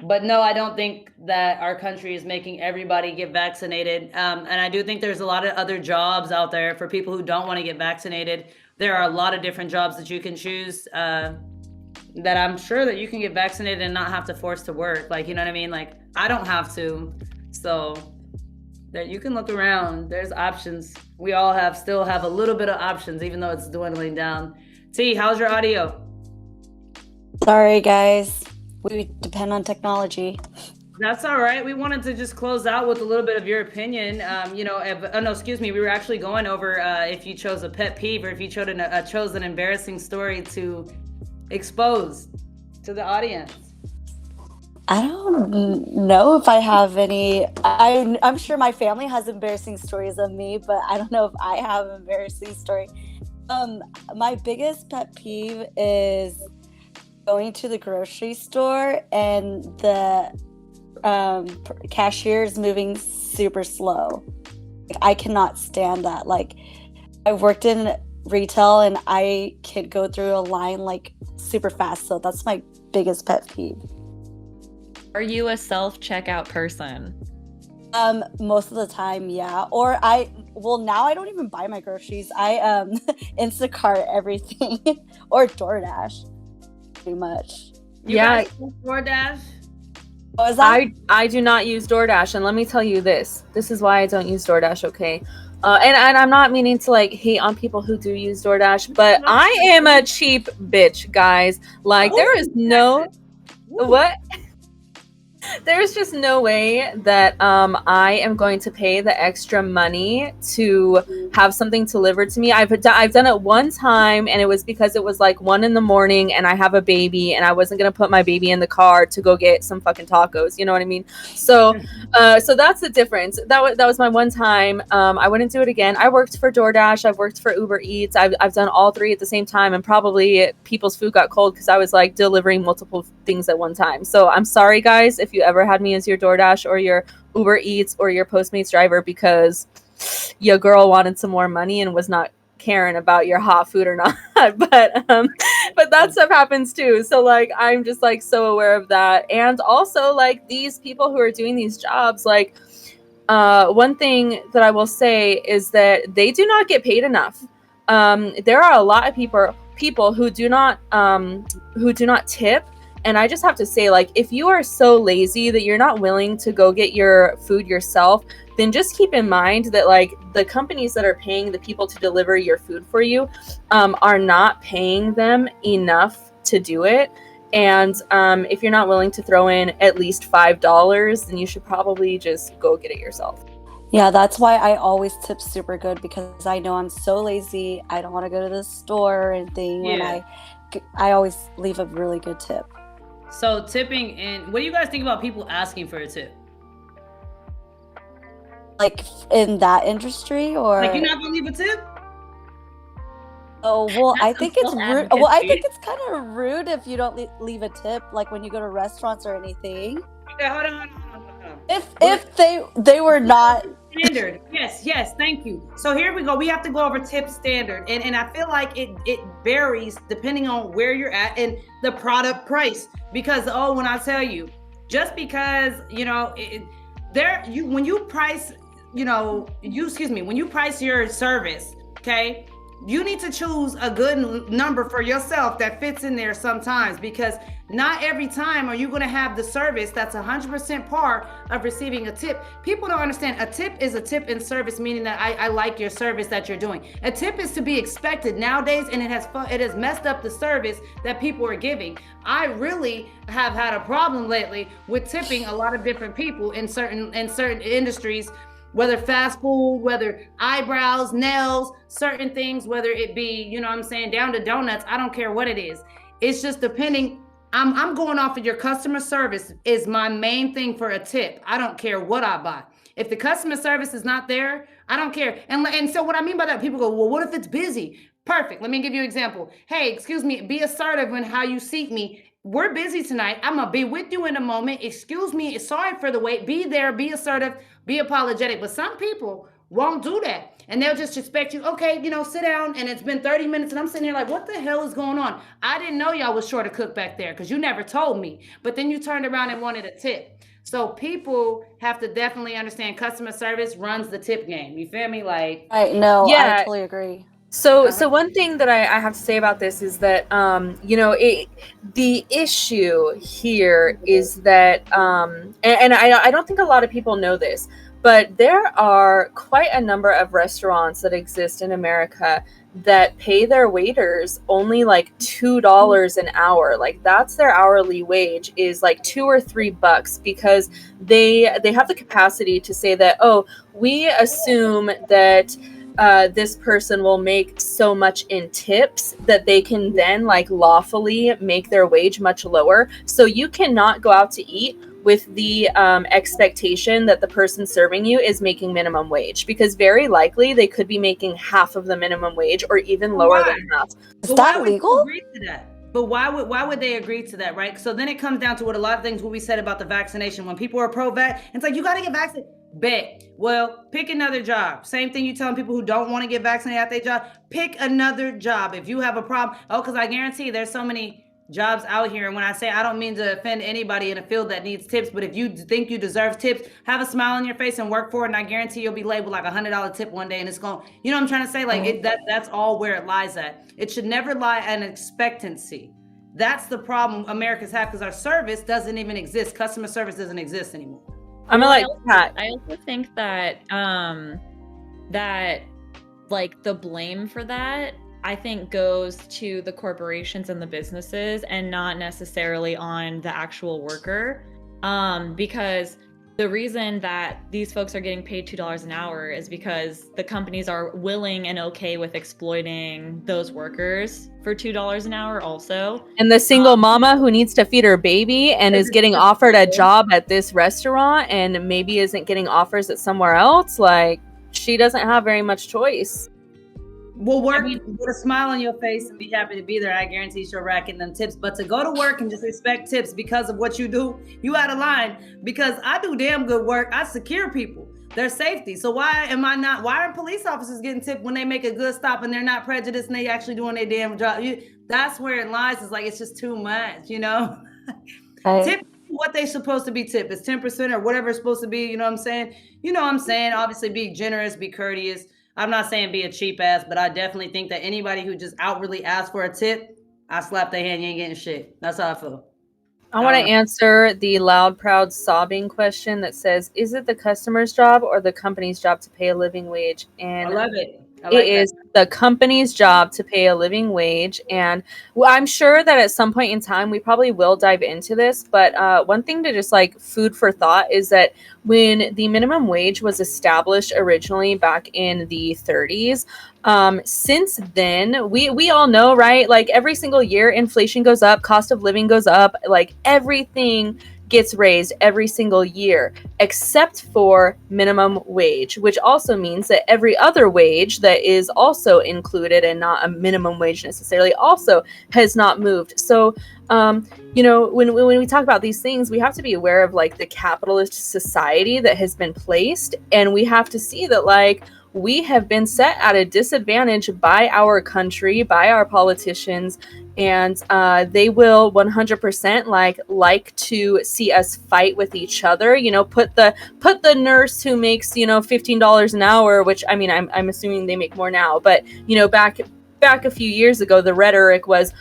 But no, I don't think that our country is making everybody get vaccinated. And I do think there's a lot of other jobs out there for people who don't want to get vaccinated. There are a lot of different jobs that you can choose that I'm sure that you can get vaccinated and not have to force to work. Like, you know what I mean? Like, I don't have to. So that you can look around. There's options. We all still have a little bit of options, even though it's dwindling down. T, how's your audio? Sorry, guys. We depend on technology. That's all right. We wanted to just close out with a little bit of your opinion. No, excuse me. We were actually going over if you chose a pet peeve or if you chose an embarrassing story to expose to the audience. I don't know if I have any. I'm sure my family has embarrassing stories of me, but I don't know if I have an embarrassing story. My biggest pet peeve is going to the grocery store and the cashier is moving super slow. Like, I cannot stand that. Like, I've worked in retail and I could go through a line like super fast. So that's my biggest pet peeve. Are you a self-checkout person? Most of the time, yeah. Or now I don't even buy my groceries. I Instacart everything or DoorDash, pretty much. You guys use DoorDash? What was that? I do not use DoorDash, and let me tell you this. This is why I don't use DoorDash, okay? And I'm not meaning to like hate on people who do use DoorDash, but I am a cheap bitch, guys. Like, there is no what? There's just no way that I am going to pay the extra money to have something delivered to me. I've done it one time, and it was because it was like 1 a.m. and I have a baby, and I wasn't gonna put my baby in the car to go get some fucking tacos. You know what I mean? So that's the difference. That was my one time. I wouldn't do it again. I worked for DoorDash. I've worked for Uber Eats. I've done all three at the same time, and probably people's food got cold because I was like delivering multiple things at one time. So I'm sorry, guys, if you ever had me as your DoorDash or your Uber Eats or your Postmates driver because your girl wanted some more money and was not caring about your hot food or not. but that stuff happens too. So like, I'm just like so aware of that. And also like these people who are doing these jobs, like one thing that I will say is that they do not get paid enough. There are a lot of people who do not tip. And I just have to say, like, if you are so lazy that you're not willing to go get your food yourself, then just keep in mind that, like, the companies that are paying the people to deliver your food for you are not paying them enough to do it. And if you're not willing to throw in at least $5, then you should probably just go get it yourself. Yeah, that's why I always tip super good, because I know I'm so lazy. I don't want to go to the store or anything. Yeah. When I always leave a really good tip. So tipping, and what do you guys think about people asking for a tip? Like in that industry, or Like, you're not gonna leave a tip? oh well, I think it's full rude. Well, I advocacy. think it's kind of rude if you don't leave a tip, like when you go to restaurants or anything. Okay, hold on. If they were not Standard. Yes, thank you. So here we go. We have to go over tip standard. And I feel like it varies depending on where you're at and the product price. Because when I tell you, just because, when you price, when you price your service, okay, you need to choose a good number for yourself that fits in there sometimes, because not every time are you going to have the service that's 100% par of receiving a tip. People don't understand. A tip is a tip in service, meaning that I like your service that you're doing. A tip is to be expected nowadays, and it has messed up the service that people are giving. I really have had a problem lately with tipping a lot of different people in certain industries, whether fast food, whether eyebrows, nails, certain things, whether it be, down to donuts. I don't care what it is. It's just depending. I'm going off of your customer service is my main thing for a tip. I don't care what I buy. If the customer service is not there, I don't care. And so what I mean by that, people go, well, what if it's busy? Perfect. Let me give you an example. Hey, excuse me, be assertive in how you seek me. We're busy tonight. I'm going to be with you in a moment. Excuse me. Sorry for the wait. Be there. Be assertive. Be apologetic. But some people won't do that. And they'll just expect you, okay, sit down. And it's been 30 minutes and I'm sitting here like, what the hell is going on? I didn't know y'all was short a cook back there because you never told me. But then you turned around and wanted a tip. So people have to definitely understand customer service runs the tip game. You feel me? Like, No, I Yeah. totally agree. So one thing that I have to say about this is that, the issue here is that, and I don't think a lot of people know this, but there are quite a number of restaurants that exist in America that pay their waiters only like $2 an hour. Like that's their hourly wage, is like $2 or $3, because they have the capacity to say that, oh, we assume that this person will make so much in tips that they can then like lawfully make their wage much lower. So you cannot go out to eat with the expectation that the person serving you is making minimum wage, because very likely they could be making half of the minimum wage or even lower than half. Is that legal? Agree to that? But why would they agree to that, right? So then it comes down to what a lot of things what we said about the vaccination. When people are pro-vac, it's like, you got to get vaccinated. Bet. Well, pick another job. Same thing you telling people who don't want to get vaccinated at their job. Pick another job. If you have a problem, because I guarantee there's so many jobs out here. And when I say, I don't mean to offend anybody in a field that needs tips, but if you think you deserve tips, have a smile on your face and work for it. And I guarantee you'll be labeled like $100 tip one day. And it's going, you know what I'm trying to say? Like that's all where it lies at. It should never lie at an expectancy. That's the problem Americans have, because our service doesn't even exist. Customer service doesn't exist anymore. I'm like Pat. I also think that that like the blame for that, I think, goes to the corporations and the businesses and not necessarily on the actual worker. Because the reason that these folks are getting paid $2 an hour is because the companies are willing and okay with exploiting those workers for $2 an hour also. And the single mama who needs to feed her baby and is getting offered a job at this restaurant and maybe isn't getting offers at somewhere else, like she doesn't have very much choice. Well, work with a smile on your face and be happy to be there. I guarantee you're racking them tips. But to go to work and just expect tips because of what you do, you out of line. Because I do damn good work. I secure people, their safety. So why aren't police officers getting tipped when they make a good stop and they're not prejudiced and they actually doing their damn job? That's where it lies. It's like, it's just too much, Tip what they supposed to be tipped. It's 10% or whatever it's supposed to be. You know what I'm saying? Obviously be generous, be courteous. I'm not saying be a cheap ass, but I definitely think that anybody who just outwardly asks for a tip, I slap their hand, you ain't getting shit. That's how I feel. I want to answer the loud, proud, sobbing question that says, is it the customer's job or the company's job to pay a living wage? And I love it. It is the company's job to pay a living wage. And I'm sure that at some point in time, we probably will dive into this. But one thing to just like food for thought is that when the minimum wage was established originally back in the 30s, since then, we all know, right? Like every single year, inflation goes up, cost of living goes up, like everything gets raised every single year, except for minimum wage, which also means that every other wage that is also included and not a minimum wage necessarily also has not moved. So, when we talk about these things, we have to be aware of like the capitalist society that has been placed, and we have to see that like we have been set at a disadvantage by our country, by our politicians, and they will 100% like to see us fight with each other. Put the nurse who makes $15 an hour, which I mean I'm assuming they make more now, but back a few years ago, the rhetoric was,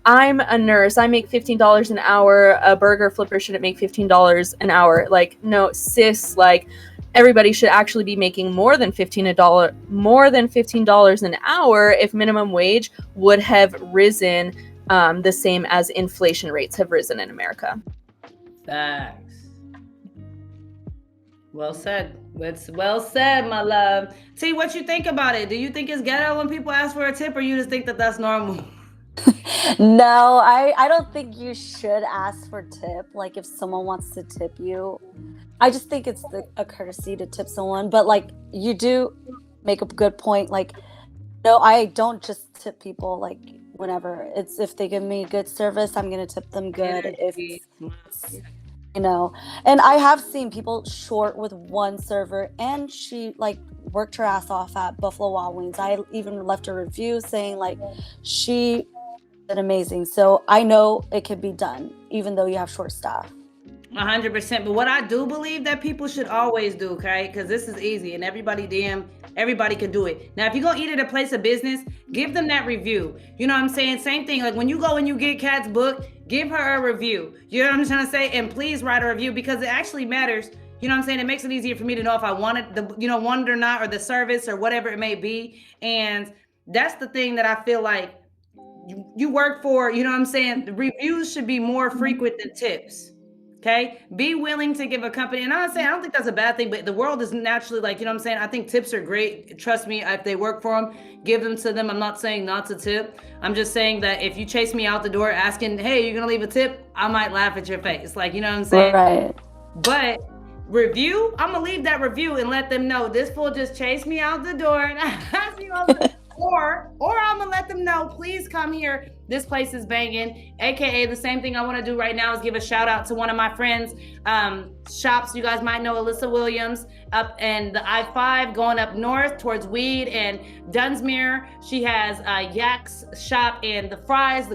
I'm a nurse, I make $15 an hour. A burger flipper shouldn't make $15 an hour. Like, no, sis, like everybody should actually be making more than $15 an hour if minimum wage would have risen the same as inflation rates have risen in America. Facts. Well said. It's well said, my love. T, what you think about it? Do you think it's ghetto when people ask for a tip, or you just think that that's normal? No, I don't think you should ask for tip. Like if someone wants to tip you, I just think it's a courtesy to tip someone. But like you do make a good point. Like, no, I don't just tip people like whenever. It's if they give me good service, I'm gonna tip them good. And I have seen people short with one server, and she like worked her ass off at Buffalo Wild Wings. I even left a review saying like she did amazing. So I know it can be done, even though you have short staff. 100%. But what I do believe that people should always do, okay? Because this is easy and everybody can do it. Now, if you're going to eat at a place of business, give them that review. You know what I'm saying? Same thing. Like when you go and you get Kat's book, give her a review. You know what I'm trying to say? And please write a review because it actually matters. You know what I'm saying? It makes it easier for me to know if I wanted want it or not, or the service or whatever it may be. And that's the thing that I feel like you work for. You know what I'm saying? The reviews should be more frequent than tips. Okay, be willing to give a company, and I'm saying I don't think that's a bad thing, but the world is naturally like, you know what I'm saying? I think tips are great. Trust me, if they work for them, give them to them. I'm not saying not to tip. I'm just saying that if you chase me out the door asking, hey, you're gonna leave a tip, I might laugh at your face. Like, you know what I'm saying? Right. But review, I'm gonna leave that review and let them know this fool just chased me out the door and asked me all the or I'm gonna let them know, please come here. This place is banging. AKA the same thing I want to do right now is give a shout out to one of my friends' shops. You guys might know Alyssa Williams up in the I-5 going up north towards Weed and Dunsmuir. She has Yak's shop, and the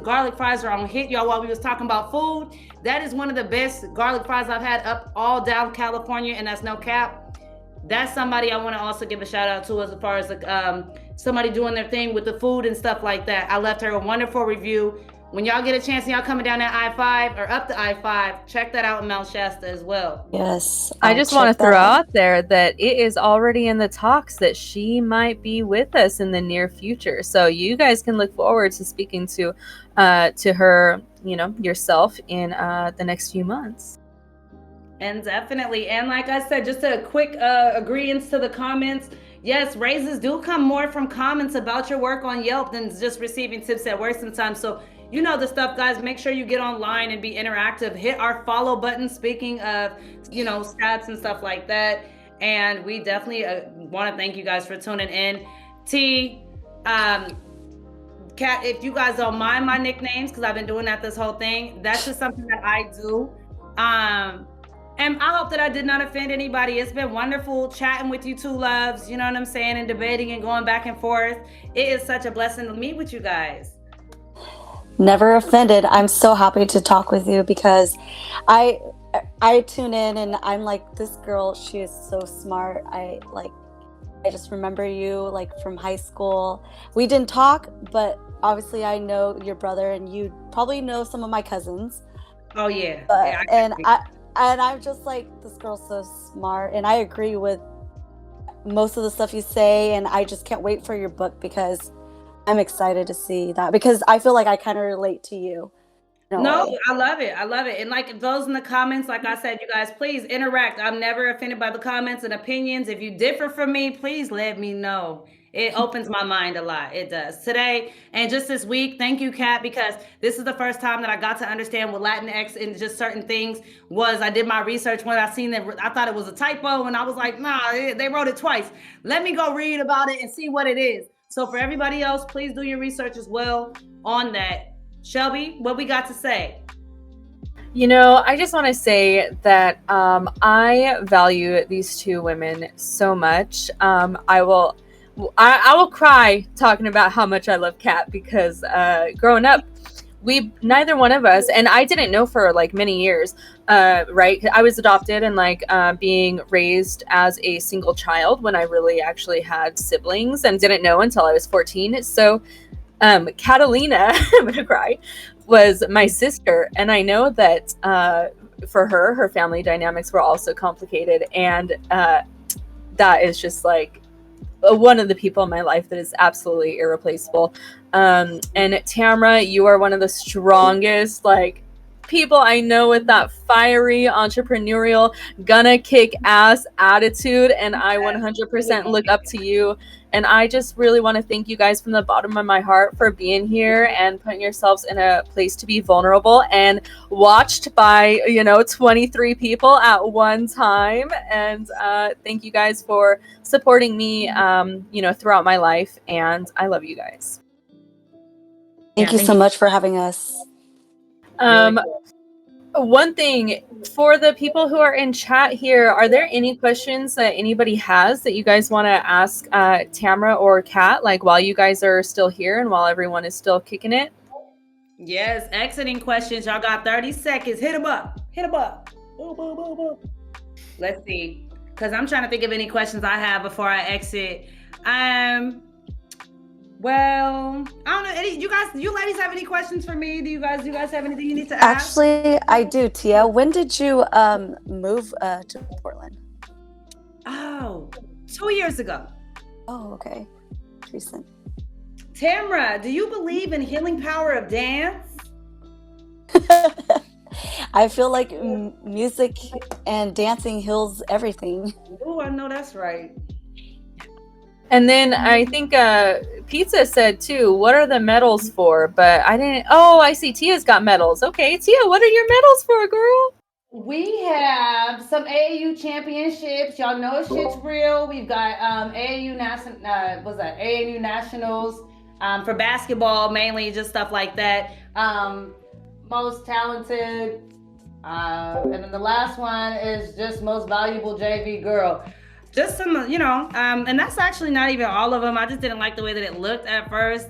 garlic fries are on hit, y'all, while we was talking about food. That is one of the best garlic fries I've had up all down California, and that's no cap. That's somebody I want to also give a shout out to as far as somebody doing their thing with the food and stuff like that. I left her a wonderful review. When y'all get a chance and y'all coming down that I-5 or up the I-5, check that out in Mount Shasta as well. Yes. I just want to throw out there that it is already in the talks that she might be with us in the near future. So you guys can look forward to speaking to her, yourself in the next few months. And definitely. And like I said, just a quick agreeance to the comments. Yes, raises do come more from comments about your work on Yelp than just receiving tips at work sometimes. So you know the stuff, guys. Make sure you get online and be interactive. Hit our follow button. Speaking of, stats and stuff like that. And we definitely want to thank you guys for tuning in. T, Kat, if you guys don't mind my nicknames, because I've been doing that this whole thing, that's just something that I do. And I hope that I did not offend anybody. It's been wonderful chatting with you two loves, you know what I'm saying, and debating and going back and forth. It is such a blessing to meet with you guys. Never offended. I'm so happy to talk with you because I tune in and I'm like, this girl, she is so smart. I just remember you like from high school. We didn't talk, but obviously I know your brother and you probably know some of my cousins. Oh yeah. And I'm just like, this girl's so smart. And I agree with most of the stuff you say. And I just can't wait for your book because I'm excited to see that. Because I feel like I kind of relate to you. No, I love it. And like those in the comments, like I said, you guys, please interact. I'm never offended by the comments and opinions. If you differ from me, please let me know. It opens my mind a lot. It does. Today and just this week, thank you, Kat, because this is the first time that I got to understand what Latinx and just certain things was. I did my research when I seen that. I thought it was a typo and I was like, nah, they wrote it twice. Let me go read about it and see what it is. So for everybody else, please do your research as well on that. Shelby, what we got to say? I just want to say that I value these two women so much. I will cry talking about how much I love Kat because growing up, neither one of us, and I didn't know for like many years, right? I was adopted and being raised as a single child when I really actually had siblings and didn't know until I was 14. So Catalina, I'm gonna cry, was my sister, and I know that for her family dynamics were also complicated, and that is just like one of the people in my life that is absolutely irreplaceable. And Tamara, you are one of the strongest people I know with that fiery entrepreneurial gonna kick ass attitude, and I 100% look up to you. And I just really want to thank you guys from the bottom of my heart for being here and putting yourselves in a place to be vulnerable and watched by 23 people at one time. And thank you guys for supporting me throughout my life, and I love you guys. Thank you so much for having us. One thing for the people who are in chat here, are there any questions that anybody has that you guys want to ask Tamara or Kat, like while you guys are still here and while everyone is still kicking it? Yes, exiting questions. Y'all got 30 seconds. Hit them up. Hit them up. Boom, boom, boom, boom. Let's see. Because I'm trying to think of any questions I have before I exit. Well, I don't know. You ladies have any questions for me? Do you guys have anything you need to ask? Actually, I do, Tia. When did you move to Portland? Oh, 2 years ago. Oh, okay. Recent. Tamara, do you believe in healing power of dance? I feel like music and dancing heals everything. Oh, I know that's right. And then I think Pizza said too, what are the medals for? But I didn't. Oh, I see Tia's got medals. Okay, Tia, what are your medals for, girl? We have some AAU championships. Y'all know shit's real. We've got AAU AAU nationals for basketball, mainly just stuff like that. Most talented, and then the last one is just most valuable JV girl. Just some, and that's actually not even all of them. I just didn't like the way that it looked at first.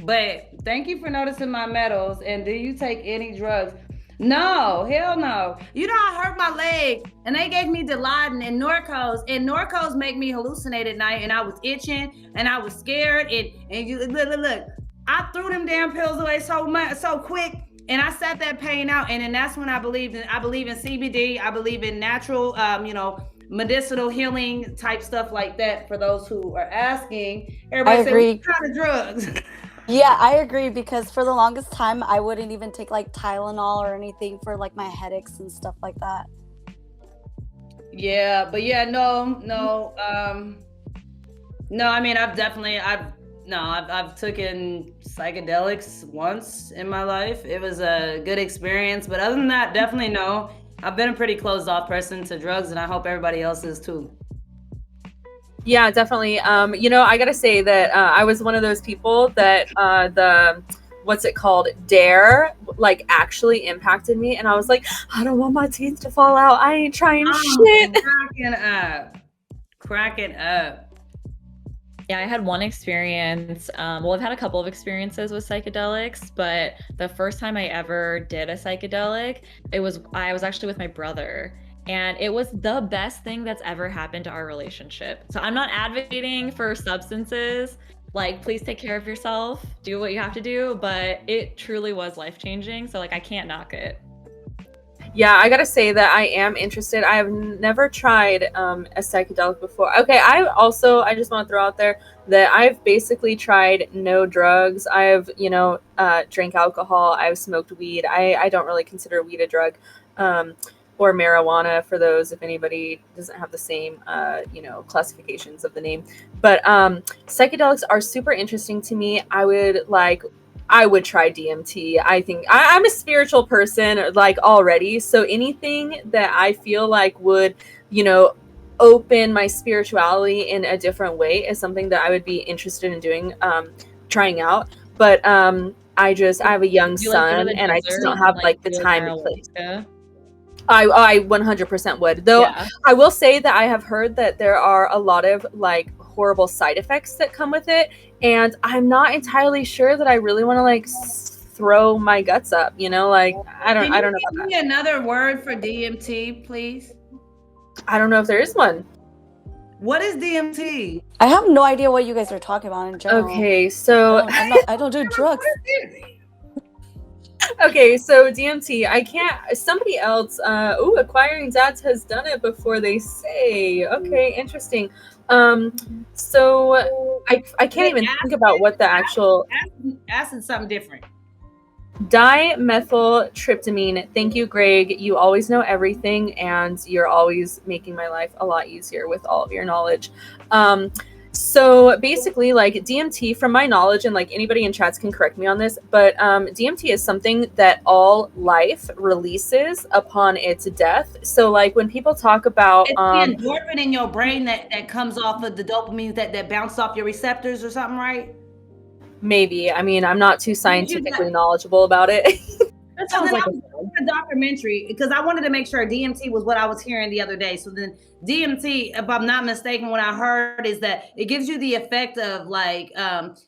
But thank you for noticing my medals. And do you take any drugs? No, hell no. I hurt my leg and they gave me Dilaudid and Norcos, and Norcos make me hallucinate at night, and I was itching and I was scared, and you look, I threw them damn pills away so quick, and I sat that pain out, and then that's when I believe in CBD. I believe in natural, medicinal healing type stuff like that. For those who are asking, everybody said, what kind of drugs? Yeah, I agree, because for the longest time I wouldn't even take like Tylenol or anything for like my headaches and stuff like that. Yeah, but yeah, no. I mean, I've taken psychedelics once in my life. It was a good experience, but other than that, definitely no. I've been a pretty closed off person to drugs, and I hope everybody else is too. Yeah, definitely. I gotta say that I was one of those people that what's it called, DARE, like actually impacted me, and I was like, I don't want my teeth to fall out. I ain't trying shit. Cracking up. Yeah, I had one experience. I've had a couple of experiences with psychedelics, but the first time I ever did a psychedelic, I was actually with my brother. And it was the best thing that's ever happened to our relationship. So I'm not advocating for substances. Like, please take care of yourself, do what you have to do. But it truly was life-changing. So, I can't knock it. Yeah, I gotta say that I am interested. I have never tried a psychedelic before. Okay, I just want to throw out there that I've basically tried no drugs. I've, drank alcohol. I've smoked weed. I don't really consider weed a drug. Or marijuana, for those, if anybody doesn't have the same classifications of the name. But psychedelics are super interesting to me. I would try DMT. I think I'm a spiritual person already, so anything that I feel like would open my spirituality in a different way is something that I would be interested in doing, trying out. But I have a young son, and I just don't have the time and place. I 100% would. Though yeah. I will say that I have heard that there are a lot of horrible side effects that come with it, and I'm not entirely sure that I really want to throw my guts up. I don't know. Give me another word for DMT, please. I don't know if there is one. What is DMT? I have no idea what you guys are talking about in general. Okay, so I don't do drugs. Okay, so DMT, I can't, somebody else, Acquiring Dads has done it before, they say. Okay, interesting. So I can't even think about what the actual... Acid something different. Dimethyltryptamine. Thank you, Greg. You always know everything, and you're always making my life a lot easier with all of your knowledge. So basically, DMT, from my knowledge, and anybody in chats can correct me on this, but DMT is something that all life releases upon its death. So when people talk about it's the endorphin in your brain that comes off of the dopamine that bounce off your receptors or something, right? Maybe. I mean, I'm not too scientifically knowledgeable about it. That sounds like a documentary because I wanted to make sure DMT was what I was hearing the other day. So then DMT, if I'm not mistaken, what I heard is that it gives you the effect of like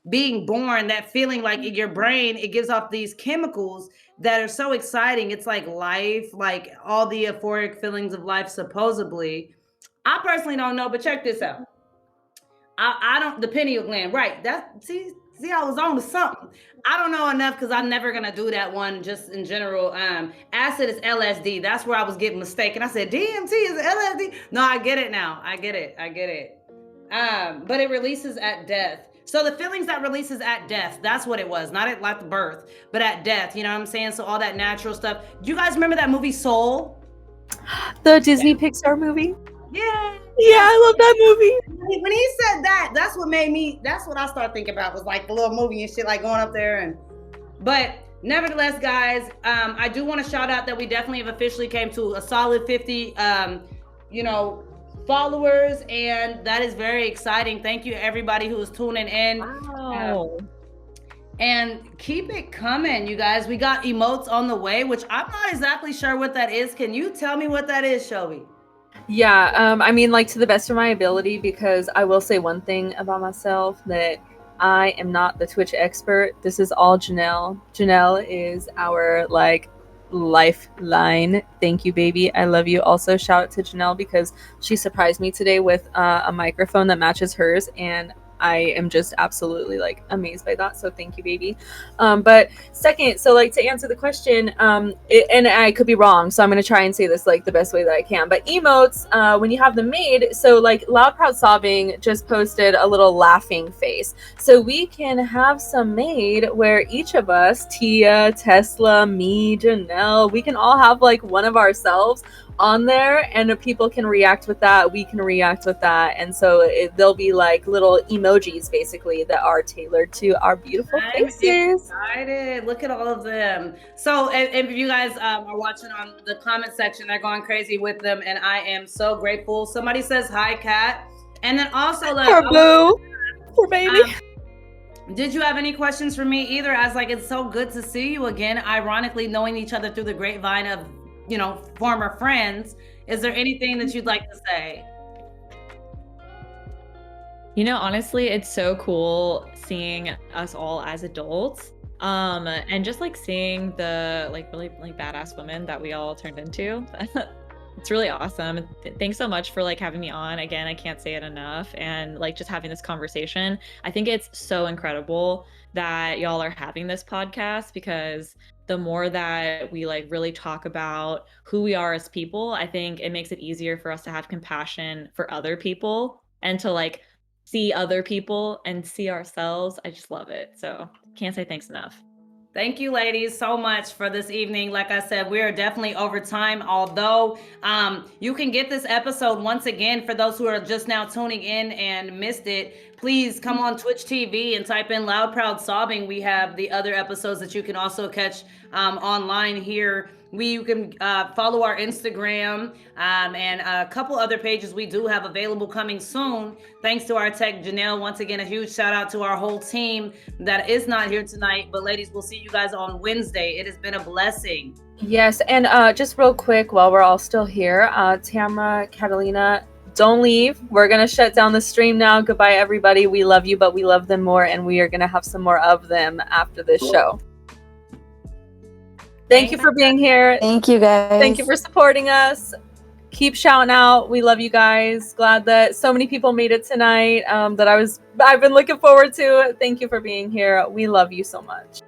being born, that feeling like in your brain, it gives off these chemicals that are so exciting. It's like life, like all the euphoric feelings of life, supposedly. I personally don't know, but check this out. I don't, the pineal gland, right? See, I was on to something. I don't know enough because I'm never gonna do that one just in general. Acid is LSD. That's where I was getting mistaken. I said DMT is LSD. No, I get it now. I get it. But it releases at death. So the feelings that releases at death, that's what it was. Not at like birth, but at death. You know what I'm saying? So all that natural stuff. Do you guys remember that movie Soul? The Disney Pixar movie? Yeah. Yeah, I love that movie. When he said that, that's what I started thinking about was like the little movie and shit, like going up there but nevertheless, guys, I do want to shout out that we definitely have officially came to a solid 50, followers, and that is very exciting. Thank you everybody who is tuning in. Wow. And keep it coming, you guys. We got emotes on the way, which I'm not exactly sure what that is. Can you tell me what that is, Shelby? Yeah, I mean, like, to the best of my ability, because I will say one thing about myself, that I am not the Twitch expert. This is all Janelle. Janelle is our, like, lifeline. Thank you, baby. I love you. Also, shout out to Janelle because she surprised me today with a microphone that matches hers, and I am just absolutely like amazed by that. So thank you, baby. But second, so like to answer the question, and I could be wrong, so I'm gonna try and say this like the best way that I can. But emotes, when you have them made, so like Loud Proud Sobbing just posted a little laughing face. So we can have some made where each of us, Tia, Tesla, me, Janelle, we can all have like one of ourselves on there, and people can react with that, we can react with that, and so they'll be like little emojis basically that are tailored to our beautiful faces. I'm excited. Look at all of them. So if you guys are watching on the comment section, they're going crazy with them, and I am so grateful. Somebody says hi, Kat. And then also Poor Boo, poor baby. Did you have any questions for me either? As like, it's so good to see you again, ironically knowing each other through the grapevine of former friends. Is there anything that you'd like to say? Honestly, it's so cool seeing us all as adults, and just like seeing the like really like badass women that we all turned into. It's really awesome. Thanks so much for like having me on again. I can't say it enough, and like just having this conversation. I think it's so incredible that y'all are having this podcast, because the more that we like really talk about who we are as people, I think it makes it easier for us to have compassion for other people and to like see other people and see ourselves. I just love it. So can't say thanks enough. Thank you, ladies, so much for this evening. Like I said, we are definitely over time, although you can get this episode once again for those who are just now tuning in and missed it. Please come on Twitch TV and type in Loud Proud Sobbing. We have the other episodes that you can also catch online here. You can follow our Instagram and a couple other pages we do have available coming soon. Thanks to our tech, Janelle. Once again, a huge shout out to our whole team that is not here tonight. But ladies, we'll see you guys on Wednesday. It has been a blessing. Yes, and just real quick while we're all still here, Tamara, Catalina, don't leave. We're going to shut down the stream now. Goodbye, everybody. We love you, but we love them more, and we are going to have some more of them after this show. Thank you for being here. Thank you, guys. Thank you for supporting us. Keep shouting out. We love you guys. Glad that so many people made it tonight, that I've been looking forward to. Thank you for being here. We love you so much.